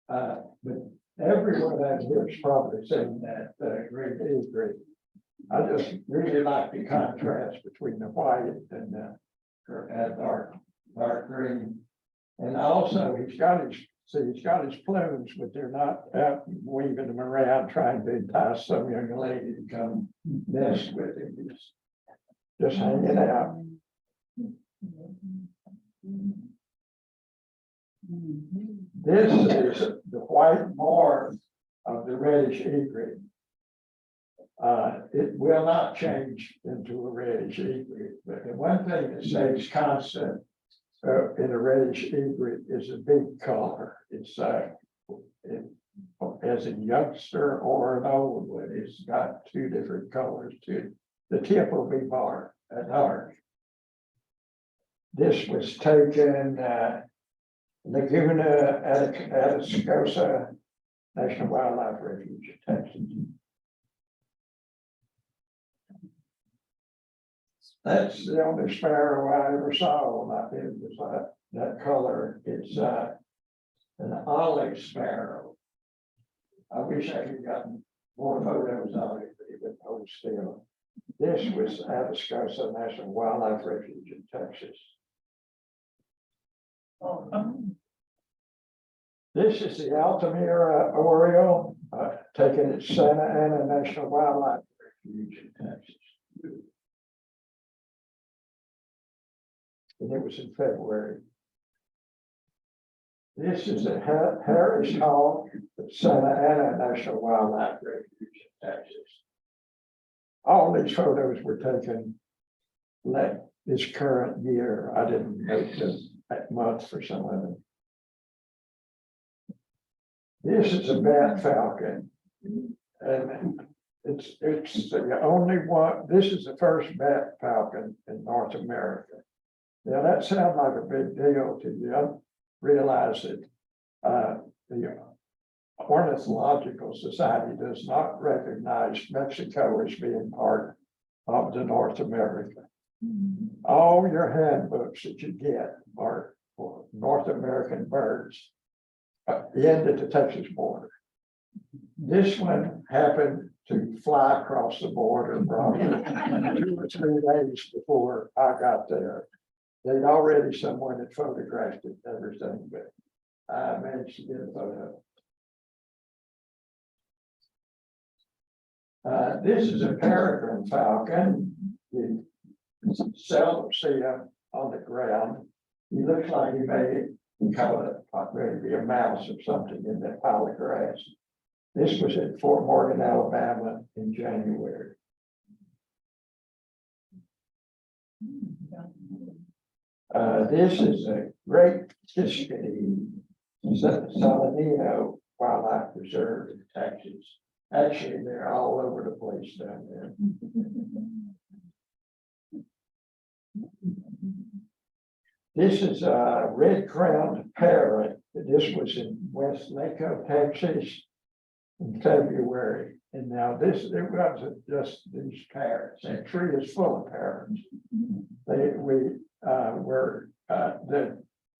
S3: But everyone out here is probably saying that green is great. I just really like the contrast between the white and dark green. And also he's got his plumes, but they're not out weaving them around trying to entice some young lady to come nest with him. He's just hanging out. This is the white mark of the reddish egret. It will not change into a reddish egret, but the one thing that stays constant in a reddish egret is a big color. It's as a youngster or an old one, it's got two different colors too. The tip will be dark. This was taken Laguna Atascosa National Wildlife Refuge, Texas. That's the only sparrow I ever saw like it was that color. It's an olive sparrow. I wish I could gotten more photos of it, but it would hold still. This was Atascosa National Wildlife Refuge in Texas. This is the Altamira Oriole, taken at Santa Ana National Wildlife Refuge in Texas. And it was in February. This is a Harris Hawk at Santa Ana National Wildlife Refuge in Texas. All these photos were taken this current year. I didn't note the month for some of them. This is a bat falcon, and it's the only one. This is the first bat falcon in North America. Yeah, that sounds like a big deal to you. Realize that, the Ornithological Society does not recognize Mexico as being part of the North America. All your handbooks that you get are for North American birds into the Texas border. This one happened to fly across the border probably 2 or 3 days before I got there. They'd already someone had photographed it and everything, but I managed to get a photo. This is a peregrine falcon. You seldom see him on the ground. He looks like he may call it maybe a mouse or something in that pile of grass. This was at Fort Morgan, Alabama in January. This is a great Saladino Wildlife Reserve in Texas. Actually, they're all over the place down there. This is a red-crowned parrot. This was in West Laco, Texas in February. And now it wasn't just these parrots. That tree is full of parrots.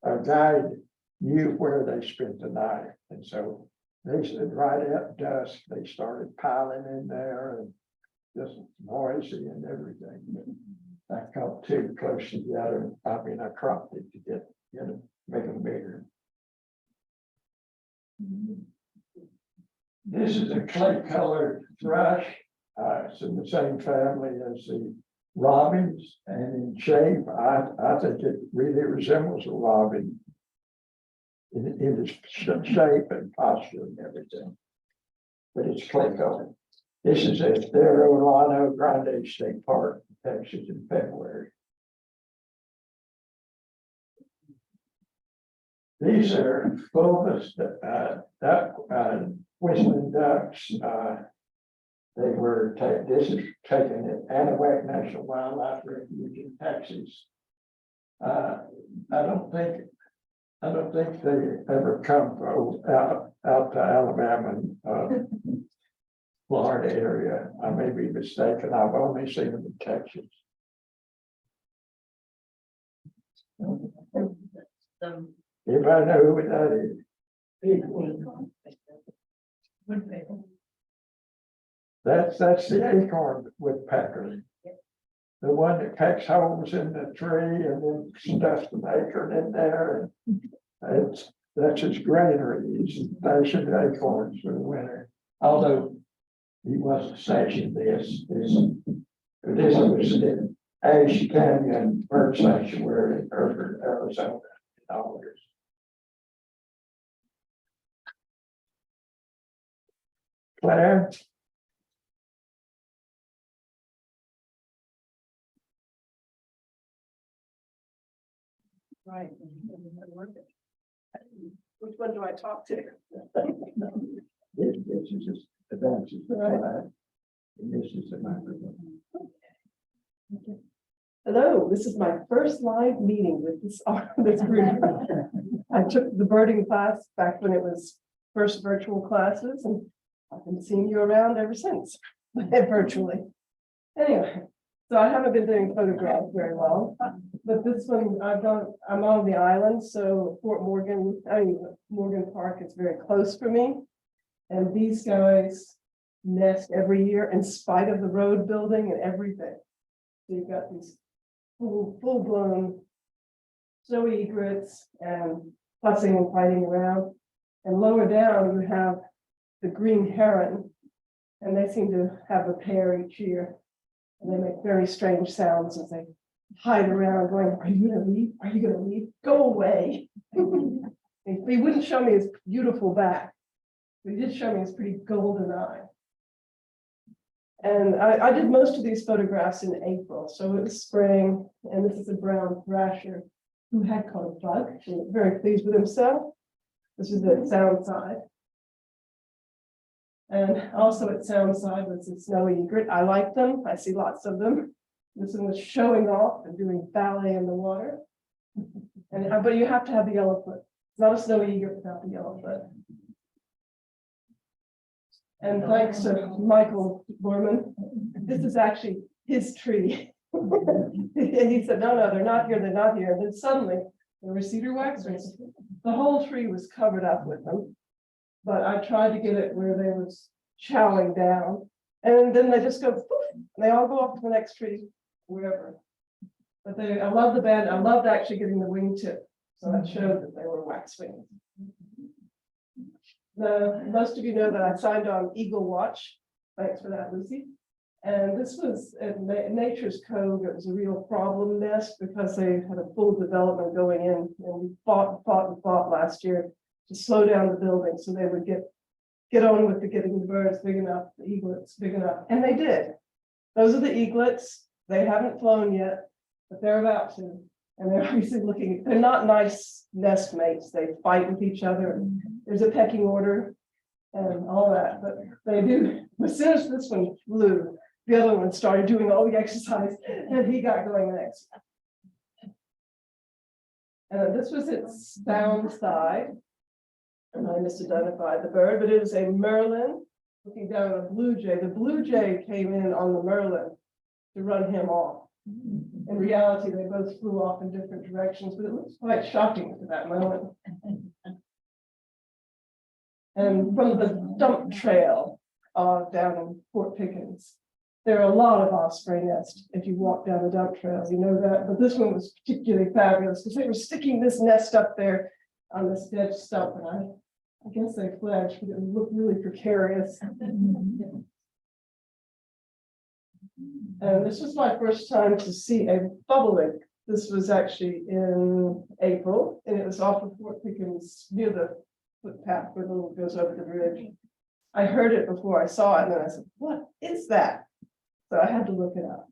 S3: A guide knew where they spent the night. And so they said right at dusk, they started piling in there and just noisy and everything. I got too close together. I mean, I cropped it to get it, make them bigger. This is a clay-colored thrush. It's in the same family as the robins, and in shape, I think it really resembles a robin in its shape and posture and everything. But it's clay-colored. This is at Llano Grande State Park, Texas, in February. These are fulvous whistling ducks. They were this is taken at Anahuac National Wildlife Refuge in Texas. I don't think they ever come out to Alabama, Florida area. I may be mistaken. I've only seen them in Texas. Anybody know who that is? That's the acorn woodpecker. The one that pecks holes in the tree and then stuffs the acorn in there. And that's his granary. He's stashing acorns for the winter. Although he wasn't stashing this was in Ash Canyon Bird Sanctuary in Hereford, Arizona. $. Claire?
S6: Right. Which one do I talk to?
S3: This is just advances the flag. And this is the microphone.
S6: Hello, this is my first live meeting with this group. I took the birding class back when it was first virtual classes, and I've been seeing you around ever since, virtually. Anyway, so I haven't been doing photographs very well, but this one I'm on the island, so Morgan Park is very close for me. And these guys nest every year in spite of the road building and everything. So you've got these full-blown snow egrets and fussing and fighting around. And lower down, you have the green heron, and they seem to have a pair each year. And they make very strange sounds as they hide around going, are you gonna leave? Are you gonna leave? Go away. He wouldn't show me his beautiful back, but he did show me his pretty golden eye. And I did most of these photographs in April, so it was spring, and this is a brown thrasher who had caught a bug. He was very pleased with himself. This is the sound side. And also at sound side was the snowy egret. I like them. I see lots of them. This one was showing off and doing ballet in the water. And, but you have to have the yellow foot. It's not a snowy egret without the yellow foot. And thanks to Michael Borman, this is actually his tree. And he said, no, they're not here, they're not here. And then suddenly there were cedar waxwings. The whole tree was covered up with them. But I tried to get it where they was chowing down. And then they just go, poof, and they all go off to the next tree, wherever. But I love the band. I loved actually getting the wingtip. So that showed that they were waxwings. Most of you know that I signed on Eagle Watch. Thanks for that, Lucy. And this was at Nature's Cove. It was a real problem nest because they had a full development going in, and we fought last year to slow down the building so they would get on with getting the birds big enough, the eaglets big enough, and they did. Those are the eaglets. They haven't flown yet, but they're about to. And they're obviously looking. They're not nice nest mates. They fight with each other. There's a pecking order and all that, but they do. As soon as this one flew, the other one started doing all the exercise, and he got going next. This was its down side, and I misidentified the bird, but it is a merlin looking down at a blue jay. The blue jay came in on the merlin to run him off. In reality, they both flew off in different directions, but it looks quite shocking to that moment. And from the dump trail down in Fort Pickens, there are a lot of osprey nests if you walk down the dump trails, you know that. But this one was particularly fabulous because they were sticking this nest up there on this dead stump, and I guess they fledged, but it looked really precarious. And this was my first time to see a bobolink. This was actually in April, and it was off of Fort Pickens near the footpath where the little goes over the bridge. I heard it before I saw it, and then I said, "What is that?" So I had to look it up.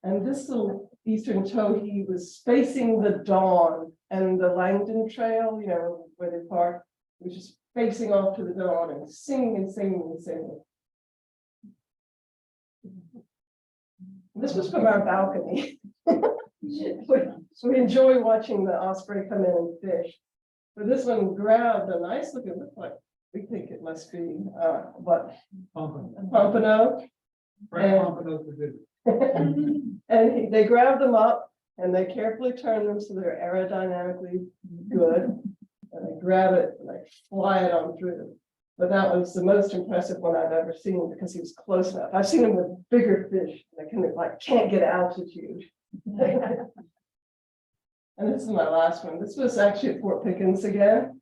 S6: And this little eastern towhee was facing the dawn, and the Langdon Trail, you know, where they park, was just facing off to the dawn and singing and singing and singing. This was from our balcony. So we enjoy watching the osprey come in and fish. But this one grabbed a nice looking, look like we think it must be what? Pompano. And they grab them up and they carefully turn them so they're aerodynamically good. And they grab it and they fly it on through. But that was the most impressive one I've ever seen because he was close enough. I've seen him with bigger fish that kind of like can't get altitude. And this is my last one. This was actually at Fort Pickens again.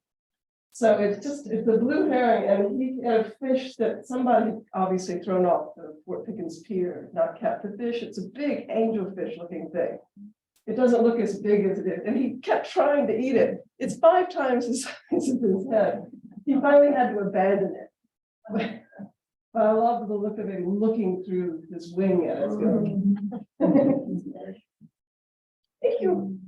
S6: So it's a blue herring, and he had a fish that somebody obviously thrown off the Fort Pickens pier, not kept the fish. It's a big angelfish looking thing. It doesn't look as big as it is. And he kept trying to eat it. It's 5 times the size of his head. He finally had to abandon it. But I love the look of him looking through his wing at us going. Thank you.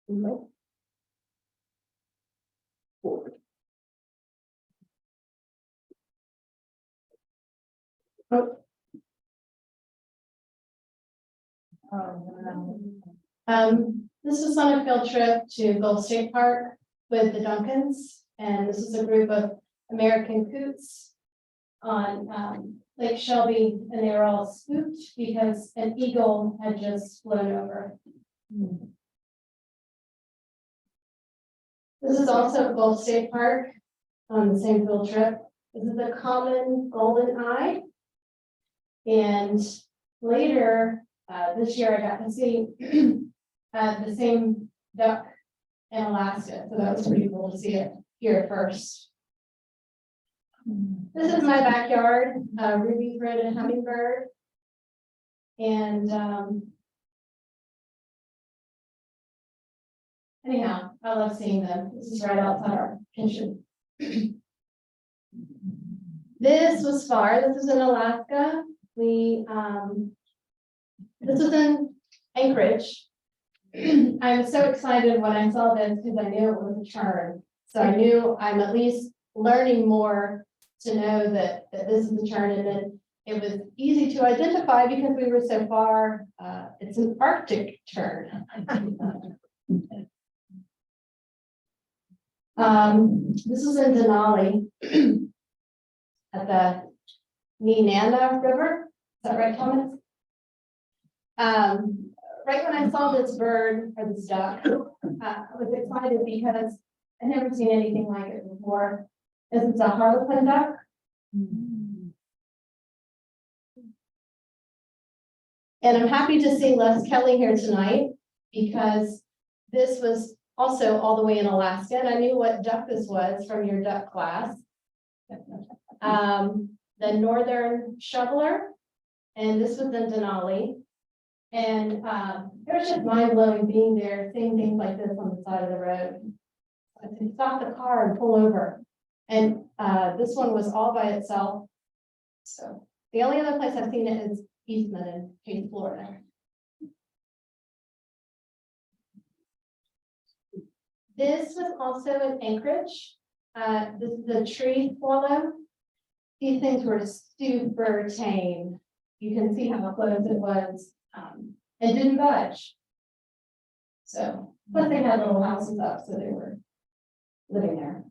S6: Nope. Forward. Oh.
S2: This was on a field trip to Gulf State Park with the Duncans, and this is a group of American coots on Lake Shelby, and they were all spooked because an eagle had just flown over. This is also Gulf State Park on the same field trip. This is a common golden eye, and later this year I got to see the same duck in Alaska, so that was pretty cool to see it here first. This is my backyard, ruby-throated hummingbird, and anyhow, I love seeing them. This is right outside our kitchen. This was far. This is in Alaska. This was in Anchorage. I was so excited when I saw this because I knew it was a tern. So I knew I'm at least learning more to know that this is a tern, and then it was easy to identify because we were so far. It's an Arctic tern. This is in Denali at the Nenana River. Is that right, Thomas? Right when I saw this bird or this duck, I was excited because I'd never seen anything like it before. This is a harlequin duck. And I'm happy to see Les Kelly here tonight because this was also all the way in Alaska, and I knew what duck this was from your duck class. The northern shoveler, and this was in Denali. And it was just mind blowing being there, seeing things like this on the side of the road. I said, stop the car and pull over. And this one was all by itself. So the only other place I've seen it is Eastman in Cape, Florida. This was also in Anchorage. This is a tree swallow. These things were super tame. You can see how close it was. It didn't budge. So, but they had little houses up, so they were living there.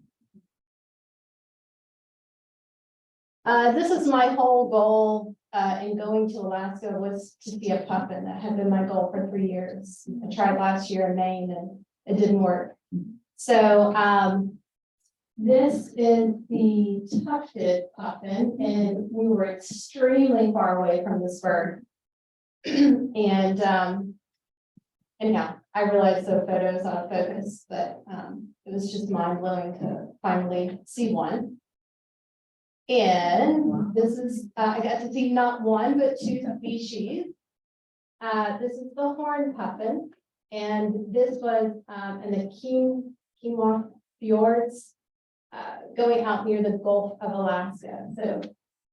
S2: This is my whole goal in going to Alaska, was to be a puffin. That had been my goal for 3 years. I tried last year in Maine and it didn't work. So this is the tufted puffin, and we were extremely far away from this bird. And anyhow, I realized the photos out of focus, but it was just mind blowing to finally see one. And this is, I got to see not one, but 2 species. This is the horn puffin, and this was in the Keenwa Fjords, going out near the Gulf of Alaska. So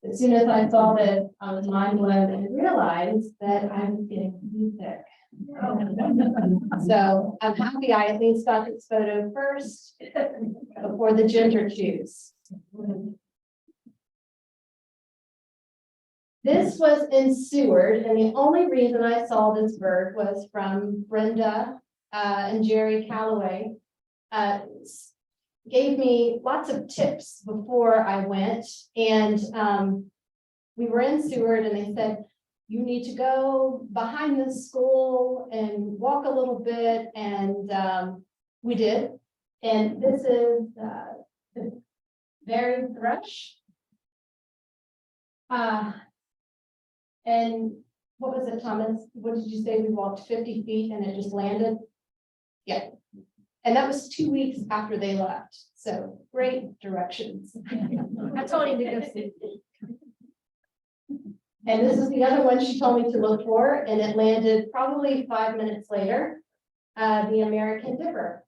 S2: as soon as I saw this, I was mind blown and realized that I was getting seasick. So I'm happy I at least got this photo first before the ginger juice. This was in Seward, and the only reason I saw this bird was from Brenda and Jerry Calloway. Gave me lots of tips before I went, and we were in Seward, and they said, you need to go behind the school and walk a little bit, and we did. And this is the berry thrush. And what was it, Thomas? What did you say? We walked 50 feet and it just landed? Yeah. And that was 2 weeks after they left. So great directions. I told you to go see. And this is the other one she told me to look for, and it landed probably 5 minutes later. The American Dipper,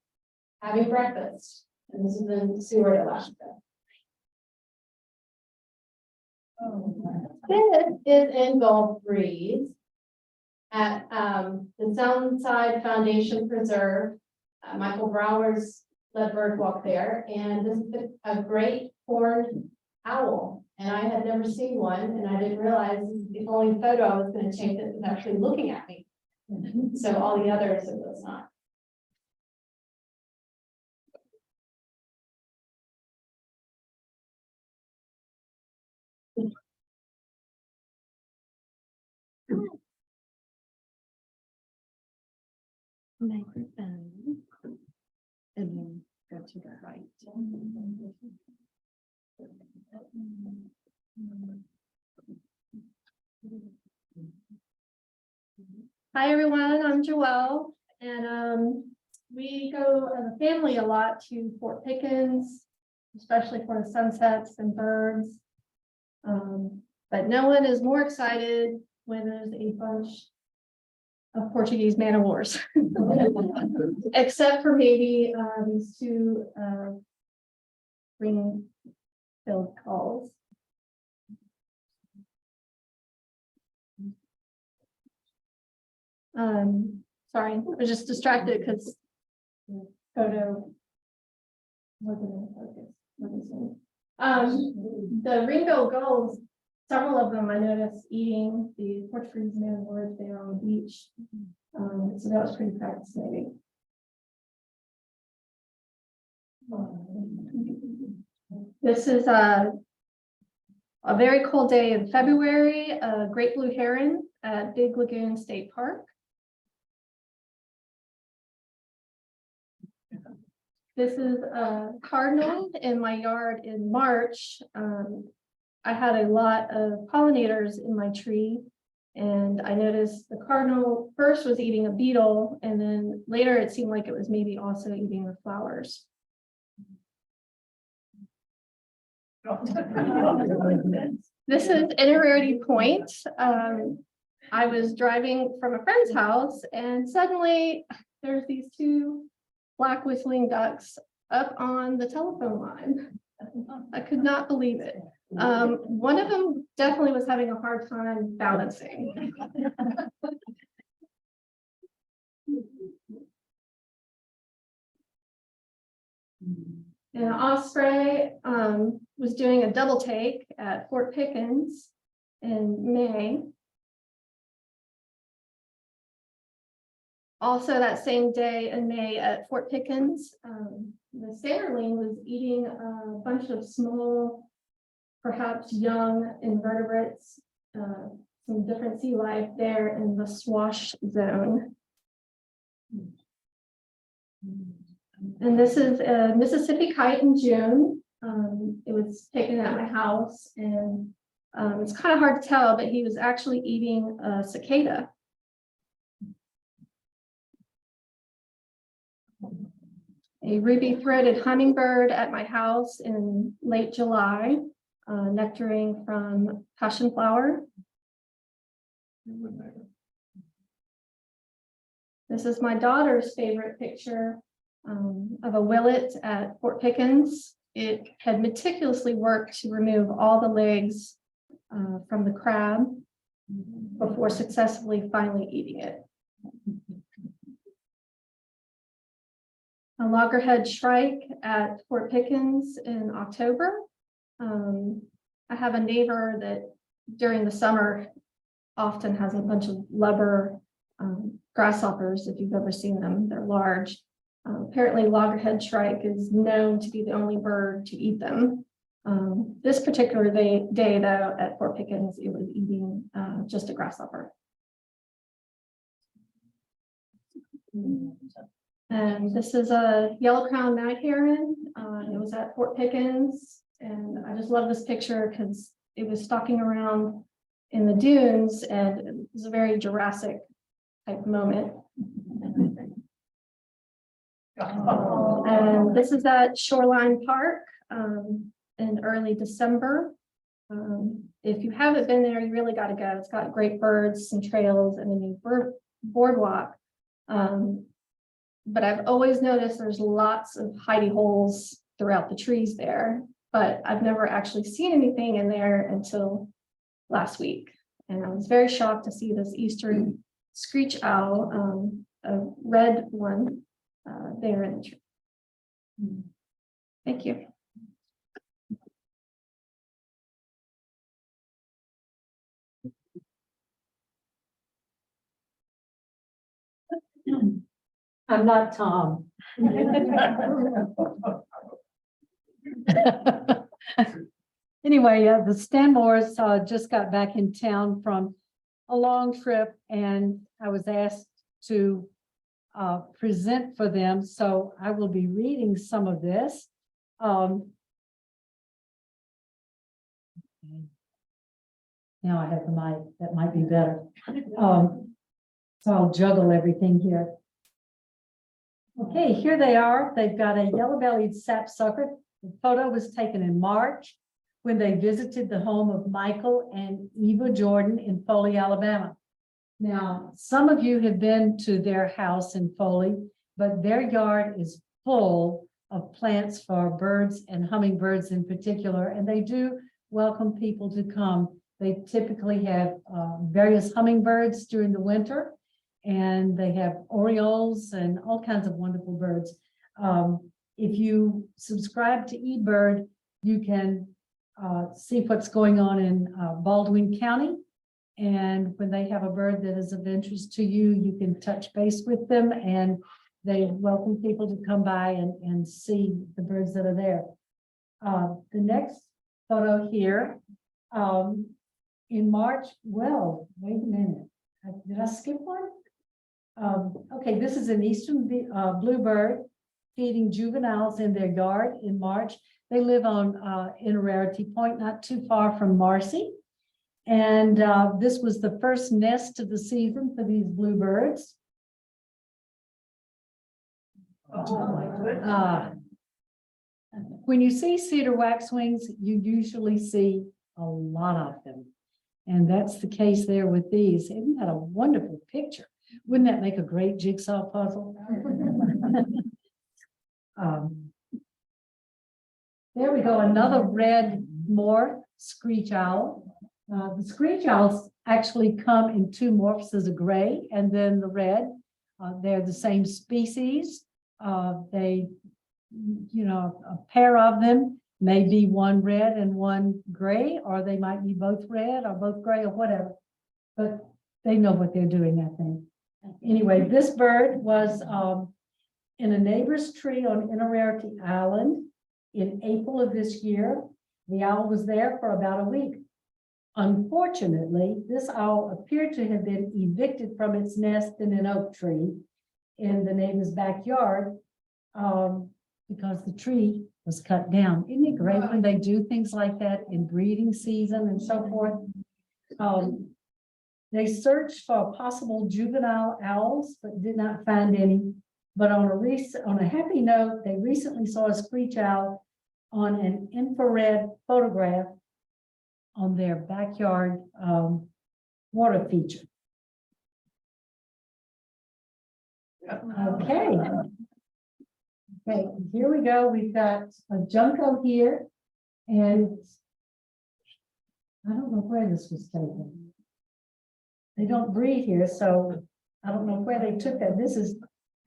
S2: having breakfast. And this is in Seward, Alaska. This is in Gulf Breeze at the Soundside Foundation Preserve. Michael Brower's led bird walk there, and this is a great horned owl, and I had never seen one, and I didn't realize this is the only photo I was going to take that was actually looking at me. So all the others, it was not. Microphone, and then go to the right. Hi everyone, I'm Joelle, and we go as a family a lot to Fort Pickens, especially for the sunsets and birds. But no one is more excited when there's a bunch of Portuguese man o' wars, except for maybe these 2 ring-billed calls. Sorry, I was just distracted because the photo wasn't in focus. Let me see. The ring-billed gulls, several of them I noticed eating the Portuguese man birds there on the beach. So that was pretty fascinating. This is a very cold day in February, a great blue heron at Big Lagoon State Park. This is a cardinal in my yard in March. I had a lot of pollinators in my tree, and I noticed the cardinal first was eating a beetle, and then later it seemed like it was maybe also eating the flowers. This is Innerarity Point. I was driving from a friend's house, and suddenly there's these two black whistling ducks up on the telephone line. I could not believe it. One of them definitely was having a hard time balancing. And Osprey was doing a double take at Fort Pickens in May. Also that same day in May at Fort Pickens, the sanderling was eating a bunch of small, perhaps young invertebrates, some different sea life there in the swash zone. And this is a Mississippi kite in June. It was taken at my house, and it's kind of hard to tell, but he was actually eating a cicada. A ruby-throated hummingbird at my house in late July, nectaring from passion flower. This is my daughter's favorite picture of a willet at Fort Pickens. It had meticulously worked to remove all the legs from the crab before successfully finally eating it. A loggerhead shrike at Fort Pickens in October. I have a neighbor that during the summer often has a bunch of lubber grasshoppers, if you've ever seen them. They're large. Apparently loggerhead shrike is known to be the only bird to eat them. This particular day though, at Fort Pickens, it was eating just a grasshopper. And this is a yellow-crowned night heron. It was at Fort Pickens, and I just love this picture because it was stalking around in the dunes, and it was a very Jurassic type moment. And this is at Shoreline Park in early December. If you haven't been there, you really got to go. It's got great birds, some trails, and a new boardwalk. But I've always noticed there's lots of hidey holes throughout the trees there, but I've never actually seen anything in there until last week. And I was very shocked to see this eastern screech owl, a red one, there in the tree. Thank you.
S5: I'm not Tom. Anyway, the Stanmores just got back in town from a long trip, and I was asked to present for them. So I will be reading some of this. Now I have the mic, that might be better. So I'll juggle everything here. Okay, here they are. They've got a yellow-bellied sapsucker. The photo was taken in March when they visited the home of Michael and Eva Jordan in Foley, Alabama. Now, some of you have been to their house in Foley, but their yard is full of plants for birds and hummingbirds in particular, and they do welcome people to come. They typically have various hummingbirds during the winter, and they have orioles and all kinds of wonderful birds. If you subscribe to eBird, you can see what's going on in Baldwin County. And when they have a bird that is of interest to you, you can touch base with them, and they welcome people to come by and see the birds that are there. The next photo here, in March, well, wait a minute, did I skip one? Okay, this is an eastern bluebird feeding juveniles in their yard in March. They live on Innerarity Point, not too far from Marcy. And this was the first nest of the season for these bluebirds.
S6: Oh, my goodness.
S5: When you see cedar waxwings, you usually see a lot of them. And that's the case there with these. Isn't that a wonderful picture? Wouldn't that make a great jigsaw puzzle? There we go, another red more screech owl. The screech owls actually come in two morphs, as a gray and then the red. They're the same species. They, you know, a pair of them may be one red and one gray, or they might be both red or both gray or whatever. But they know what they're doing, I think. Anyway, this bird was in a neighbor's tree on Innerarity Island in April of this year. The owl was there for about a week. Unfortunately, this owl appeared to have been evicted from its nest in an oak tree in the neighbor's backyard because the tree was cut down. Isn't it great when they do things like that in breeding season and so forth? They searched for possible juvenile owls, but did not find any. But on a happy note, they recently saw a screech owl on an infrared photograph on their backyard water feature. Okay. Okay, here we go. We've got a junco here, and I don't know where this was taken. They don't breed here, so I don't know where they took that. This is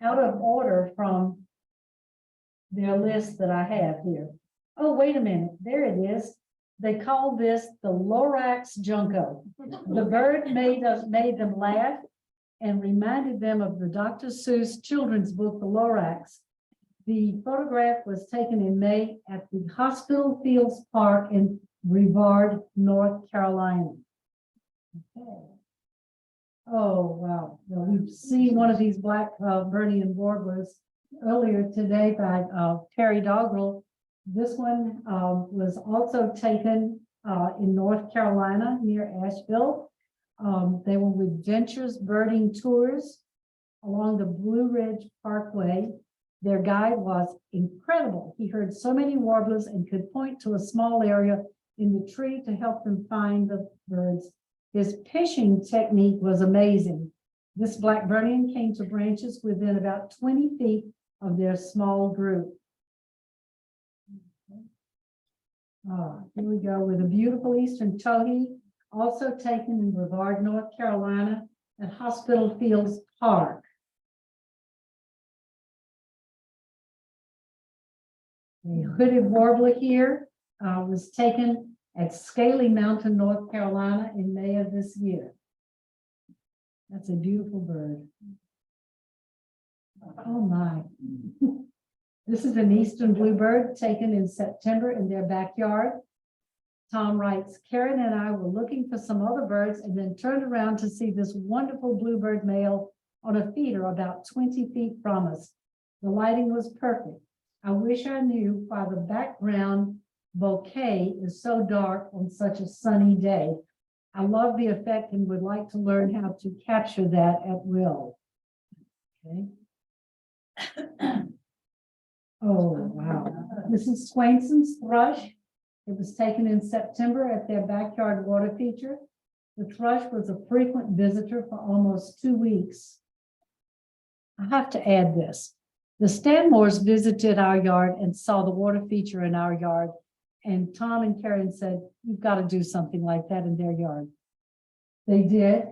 S5: out of order from their list that I have here. Oh, wait a minute. There it is. They call this the Lorax junco. The bird made them laugh and reminded them of the Dr. Seuss children's book, The Lorax. The photograph was taken in May at the Hospital Fields Park in Brevard, North Carolina. Okay. Oh, wow. Well, we've seen one of these black Burnian warblers earlier today by Terry Doggerel. This one was also taken in North Carolina near Asheville. They were with Ventures Birding Tours along the Blue Ridge Parkway. Their guide was incredible. He heard so many warblers and could point to a small area in the tree to help them find the birds. His pitching technique was amazing. This black Burnian came to branches within about 20 feet of their small group. Here we go with a beautiful eastern towhee, also taken in Brevard, North Carolina at Hospital Fields Park. A hooded warbler here was taken at Scaly Mountain, North Carolina in May of this year. That's a beautiful bird. Oh my. This is an eastern bluebird taken in September in their backyard. Tom writes, Karen and I were looking for some other birds and then turned around to see this wonderful bluebird male on a feeder about 20 feet from us. The lighting was perfect. I wish I knew why the background bouquet is so dark on such a sunny day. I love the effect and would like to learn how to capture that at will. Okay. Oh, wow. This is Swainson's thrush. It was taken in September at their backyard water feature. The thrush was a frequent visitor for almost 2 weeks. I have to add this. The Stanmores visited our yard and saw the water feature in our yard. And Tom and Karen said, you've got to do something like that in their yard. They did.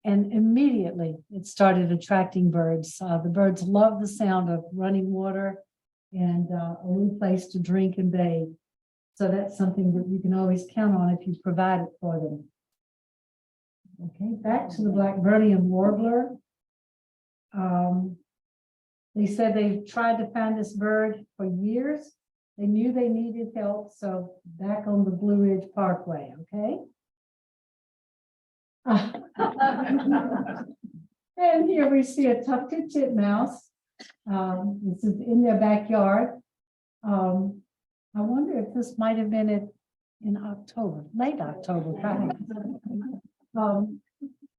S5: And immediately it started attracting birds. The birds love the sound of running water and a little place to drink and bathe. So that's something that you can always count on if you provide it for them. Okay, back to the Blackburnian warbler. They said they've tried to find this bird for years. They knew they needed help, so back on the Blue Ridge Parkway, okay? And here we see a tufted titmouse. This is in their backyard. I wonder if this might have been in October, late October, perhaps.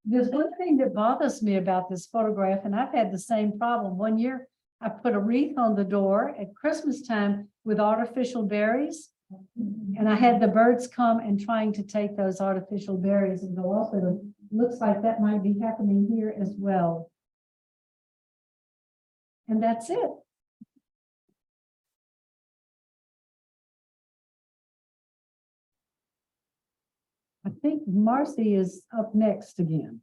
S5: There's one thing that bothers me about this photograph, and I've had the same problem. One year, I put a wreath on the door at Christmas time with artificial berries. And I had the birds come and trying to take those artificial berries and go off with them. Looks like that might be happening here as well. And that's it. I think Marcy is up next again.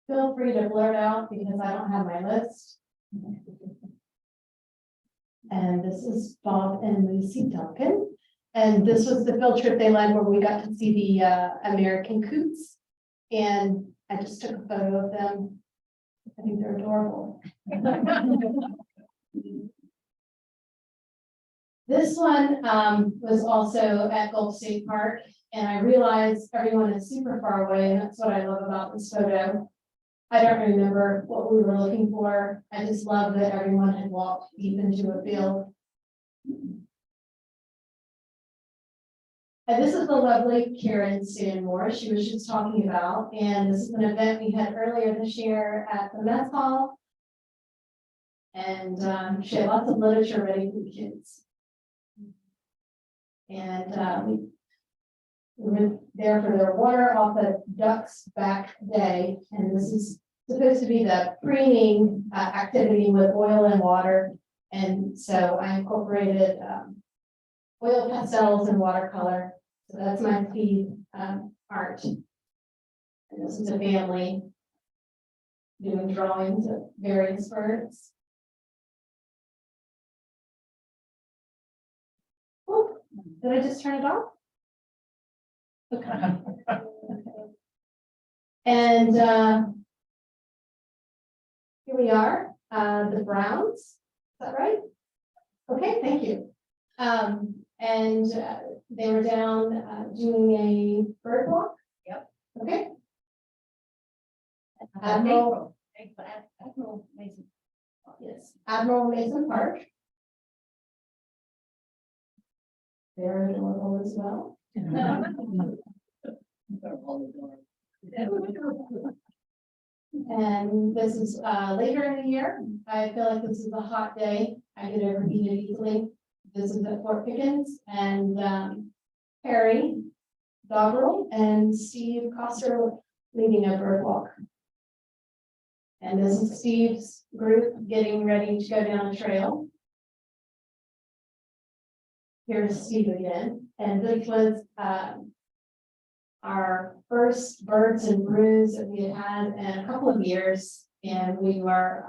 S2: Feel free to blurt out because I don't have my list. And this is Bob and Lucy Duncan. And this was the field trip they led where we got to see the American coots. And I just took a photo of them. I think they're adorable. This one was also at Gulf State Park, and I realized everyone is super far away, and that's what I love about this photo. I don't remember what we were looking for. I just love that everyone had walked deep into a field. And this is the lovely Karen Stanmore she was just talking about, and this is an event we had earlier this year at the mess hall. And she had lots of literature ready for the kids. And we went there for their water off the Ducks Back Day, and this is supposed to be the preening activity with oil and water. And so I incorporated oil pastels and watercolor. So that's my feed art. And this is a family doing drawings of various birds. Oh, did I just turn it off? Okay. And here we are, the Browns. Is that right? Okay, thank you. And they were down doing a bird walk. Yep. Okay. Admiral Mason. Yes, Admiral Mason Park. They're adorable as well. And this is later in the year. I feel like this is a hot day. I get overheated easily. This is at Fort Pickens, and Harry Doggerel and Steve Coster leading a bird walk. And this is Steve's group getting ready to go down a trail. Here's Steve again, and this was our first birds and brews that we had in a couple of years, and we were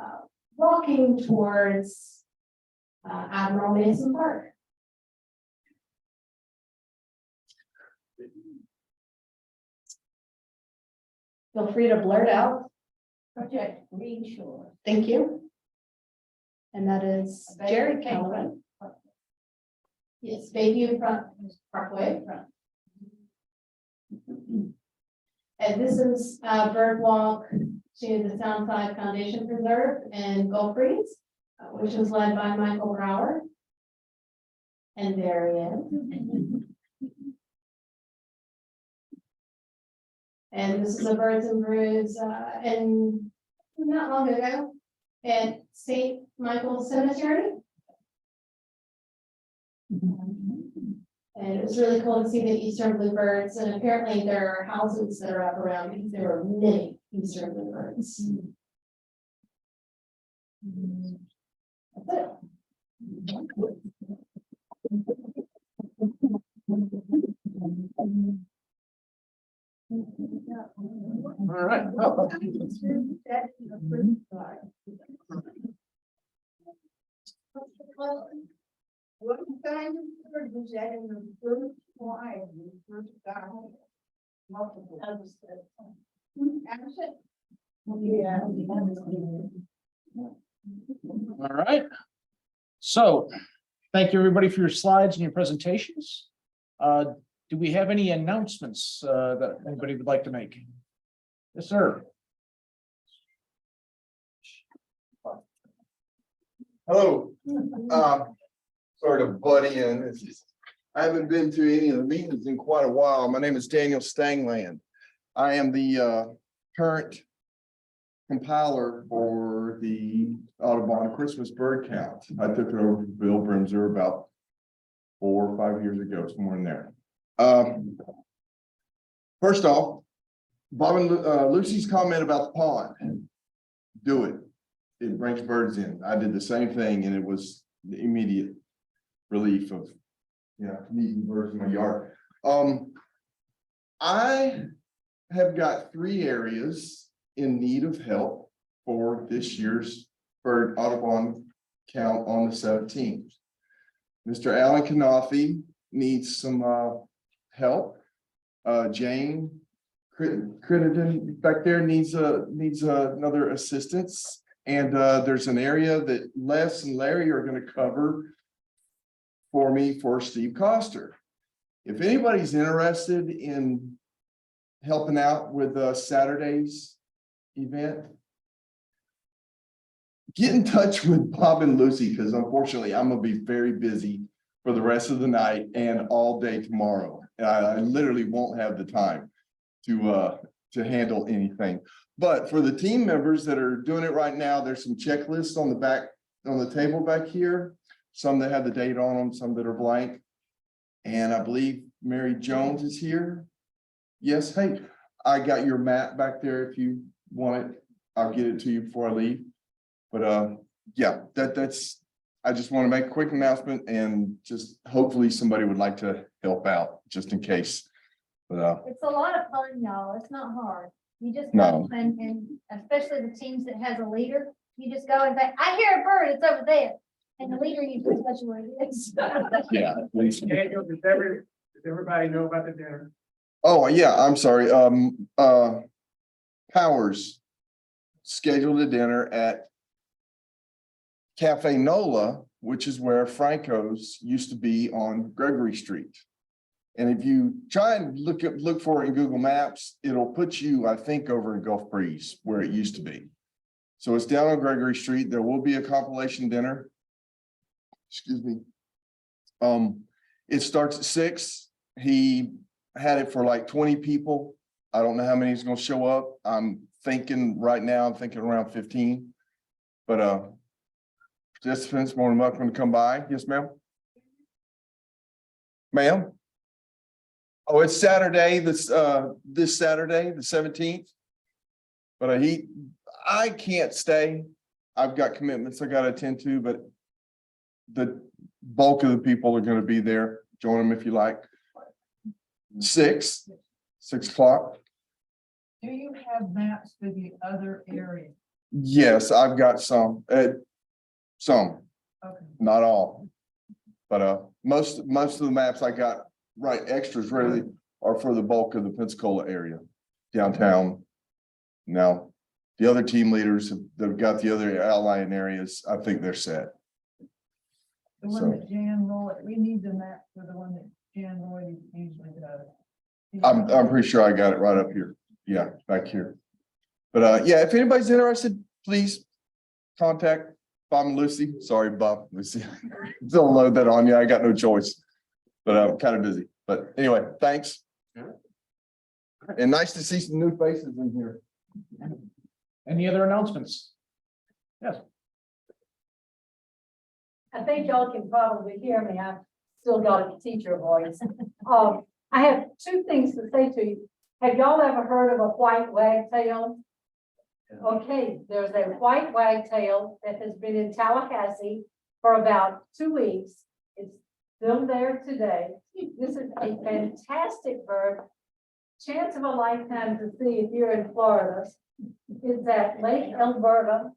S2: walking towards Admiral Mason Park. Feel free to blurt out. Project Green Shore. Thank you. And that is Jerry Cameron. Yes, Bayview Front Parkway. And this is a bird walk to the Soundside Foundation Preserve in Gulf Breeze, which was led by Michael Brower. And there he is. And this is the Birds and Brews and not long ago at St. Michael's Cemetery. And it was really cool to see the eastern bluebirds, and apparently there are houses that are up around because there were many eastern bluebirds.
S1: All right.
S2: What kind of bird was that in the first flight? The first guy? Multiple. Yeah.
S1: All right. So, thank you, everybody, for your slides and your presentations. Do we have any announcements that anybody would like to make? Yes, sir.
S8: Hello, sorry to butt in. It's just, I haven't been to any of the meetings in quite a while. My name is Daniel Stangland. I am the current compiler for the Audubon Christmas bird count. I took it over from Bill Brimser about 4 or 5 years ago, somewhere in there. First off, Bob and Lucy's comment about the pond. Do it. It brings birds in. I did the same thing and it was the immediate relief of, meeting birds in my yard. I have got 3 areas in need of help for this year's bird Audubon count on the 17th. Mr. Alan Kanafi needs some help. Jane Crittenden back there needs another assistance. And there's an area that Les and Larry are going to cover for me for Steve Coster. If anybody's interested in helping out with Saturday's event, get in touch with Bob and Lucy, because unfortunately I'm going to be very busy for the rest of the night and all day tomorrow. I literally won't have the time to handle anything. But for the team members that are doing it right now, there's some checklists on the back, on the table back here, some that have the date on them, some that are blank. And I believe Mary Jones is here. Yes, hey, I got your map back there. If you want it, I'll get it to you before I leave. But yeah, that's, I just want to make a quick announcement and just hopefully somebody would like to help out just in case. But
S2: It's a lot of fun, y'all. It's not hard. You just
S8: No.
S2: go and especially the teams that has a leader, you just go and say, I hear a bird, it's over there. And the leader usually tells you where it is.
S8: yeah, please.
S9: Daniel, does everybody know about the dinner?
S8: Oh, yeah, I'm sorry. Powers scheduled a dinner at Cafe Nola, which is where Franco's used to be on Gregory Street. And if you try and look for it in Google Maps, it'll put you, I think, over in Gulf Breeze where it used to be. So it's down on Gregory Street. There will be a compilation dinner. Excuse me. It starts at 6. He had it for like 20 people. I don't know how many is going to show up. I'm thinking around 15. But participants more than welcome to come by. Yes, ma'am. Ma'am. Oh, it's Saturday, this Saturday, the 17th. But I can't stay. I've got commitments I got to attend to, but the bulk of the people are going to be there. Join them if you like. 6 o'clock.
S9: Do you have maps for the other areas?
S8: Yes, I've got some,
S9: Okay.
S8: not all. But most of the maps I got extras really are for the bulk of the Pensacola area, downtown. Now, the other team leaders have got the other outlying areas. I think they're set.
S9: The one that Jan Roy, we need the map for the one that Jan Roy usually does.
S8: I'm pretty sure I got it right up here. Yeah, back here. But yeah, if anybody's interested, please contact Bob and Lucy. Sorry, Bob, Lucy. Don't load that on you. I got no choice. But I'm kind of busy. But anyway, thanks. And nice to see some new faces in here.
S1: Any other announcements? Yes.
S5: I think y'all can probably hear me. I've still got a teacher voice. I have 2 things to say to you. Have y'all ever heard of a white wagtail? Okay, there's a white wagtail that has been in Tallahassee for about 2 weeks. It's still there today. This is a fantastic bird. Chance of a lifetime to see if you're in Florida. It's at Lake Alberta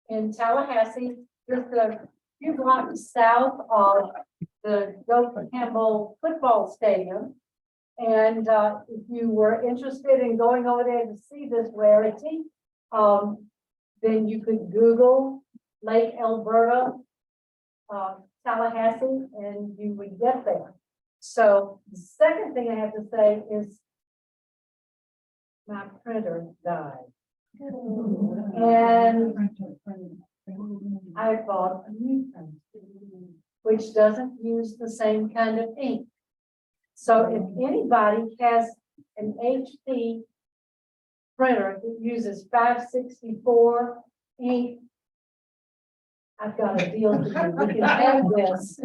S5: in Tallahassee, just a few blocks south of the Joe Campbell football stadium. And if you were interested in going over there to see this rarity, then you could Google Lake Alberta, Tallahassee, and you would get there. So the second thing I have to say is my printer died. And I bought a new printer, which doesn't use the same kind of ink. So if anybody has an HP printer that uses 564 ink, I've got a deal for you. We can have this.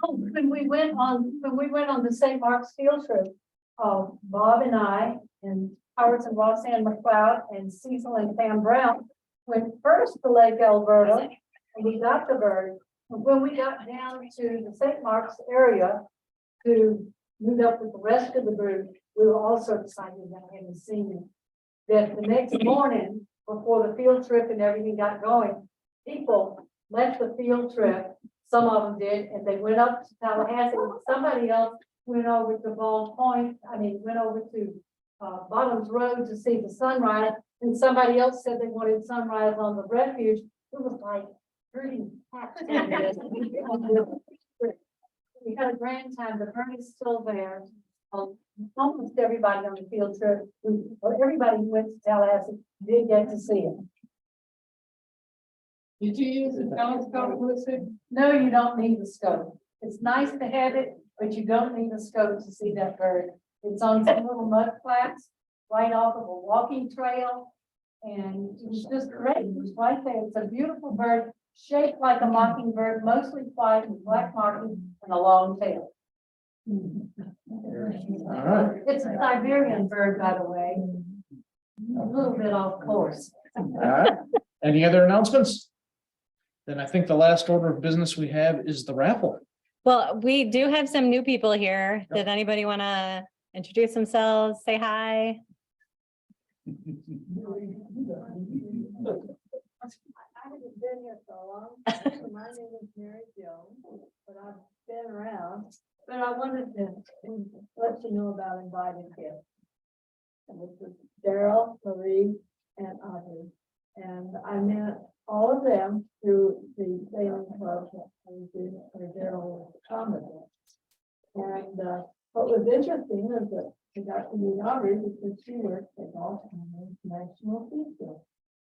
S5: Oh, when we went on the St. Mark's field trip, Bob and I and Howard and Roxanne McLeod and Cecil and Pam Brown went first to Lake Alberta, and we got the bird. And when we got down to the St. Mark's area to meet up with the rest of the group, we were also excited about having seen it. That the next morning, before the field trip and everything got going, people left the field trip. Some of them did, and they went up to Tallahassee. Somebody else went over to Bald Point. Went over to Bottoms Road to see the sunrise. And somebody else said they wanted sunrise on the refuge. It was like herding cats. We had a grand time. The bird is still there. Almost everybody on the field trip, or everybody who went to Tallahassee, did get to see it.
S9: Did you use a telescope, Lucy?
S5: No, you don't need the scope. It's nice to have it, but you don't need a scope to see that bird. It's on some little mud flats right off of a walking trail. And it was just great. It was right there. It's a beautiful bird, shaped like a mockingbird, mostly white with black markings and a long tail.
S1: All right.
S5: It's a Siberian bird, by the way. A little bit off course.
S1: All right. Any other announcements? Then I think the last order of business we have is the raffle.
S10: Well, we do have some new people here. Did anybody want to introduce themselves, say hi?
S2: I haven't been here so long. So my name is Mary Jones, but I've been around. But I wanted to let you know about inviting guests. And this is Daryl, Marie, and Audrey. And I met all of them through the sailing club that we did for Daryl Thomas. And what was interesting is that we got to meet Audrey because she works at Baltimore National Theater.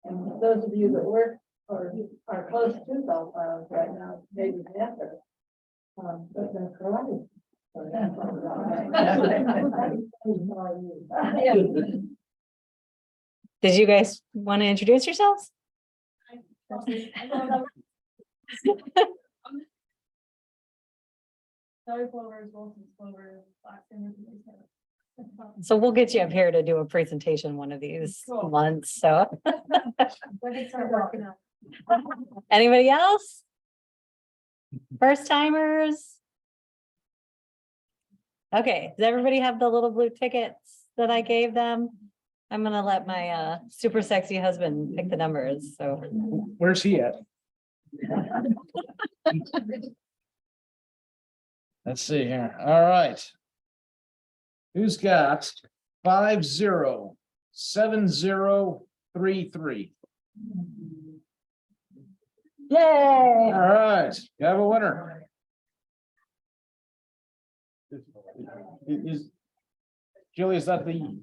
S2: And for those of you that work or are close to Gulf Islands right now, maybe never. But that's right. So that's right.
S10: Did you guys want to introduce yourselves?
S9: Sorry, Clovers, Wilson's Clovers, Black Simmons.
S10: So we'll get you up here to do a presentation one of these
S9: Cool.
S10: months, so.
S9: Let me start working on.
S10: Anybody else? First timers? Okay, does everybody have the little blue tickets that I gave them? I'm gonna let my super sexy husband pick the numbers, so.
S1: Where's he at? Let's see here. All right. Who's got 507033?
S10: Yay!
S1: All right, you have a winner. Is Julie, is that the?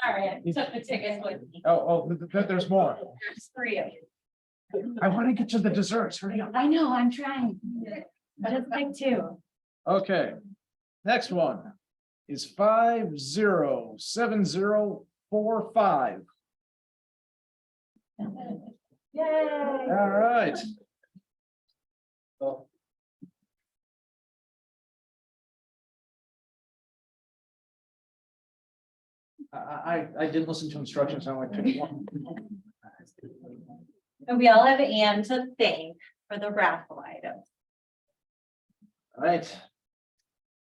S10: Sorry, I took the tickets with me.
S1: Oh, there's more.
S10: There's 3 of you.
S1: I want to get to the desserts. Hurry up.
S10: I know, I'm trying. Just pick 2.
S1: Okay, next one is 507045.
S10: Yay!
S1: All right. I didn't listen to instructions. I only picked one.
S10: And we all have Ann to thank for the raffle item.
S1: All right.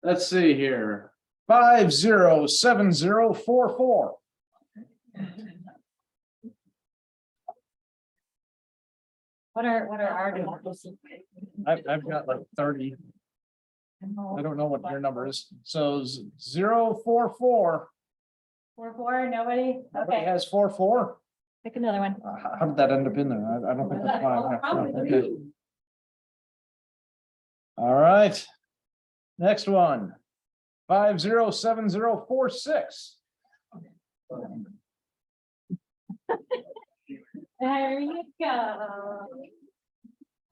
S1: Let's see here. 507044.
S10: What are our numbers?
S1: I've got like 30. I don't know what your number is. So 044.
S10: 4, nobody?
S1: Nobody
S10: Okay,
S1: has 44.
S10: pick another one.
S1: How did that end up in there? I don't think that's fine. Okay. All right. Next one. 507046.
S10: There you go.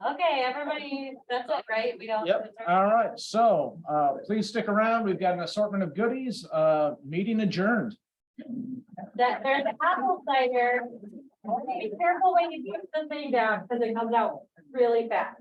S10: Okay, everybody, that's it, right? We don't.
S1: Yep. All right. So please stick around. We've got an assortment of goodies. Meeting adjourned.
S10: That there's apple cider. Be careful when you put the thing down because it comes out really fast.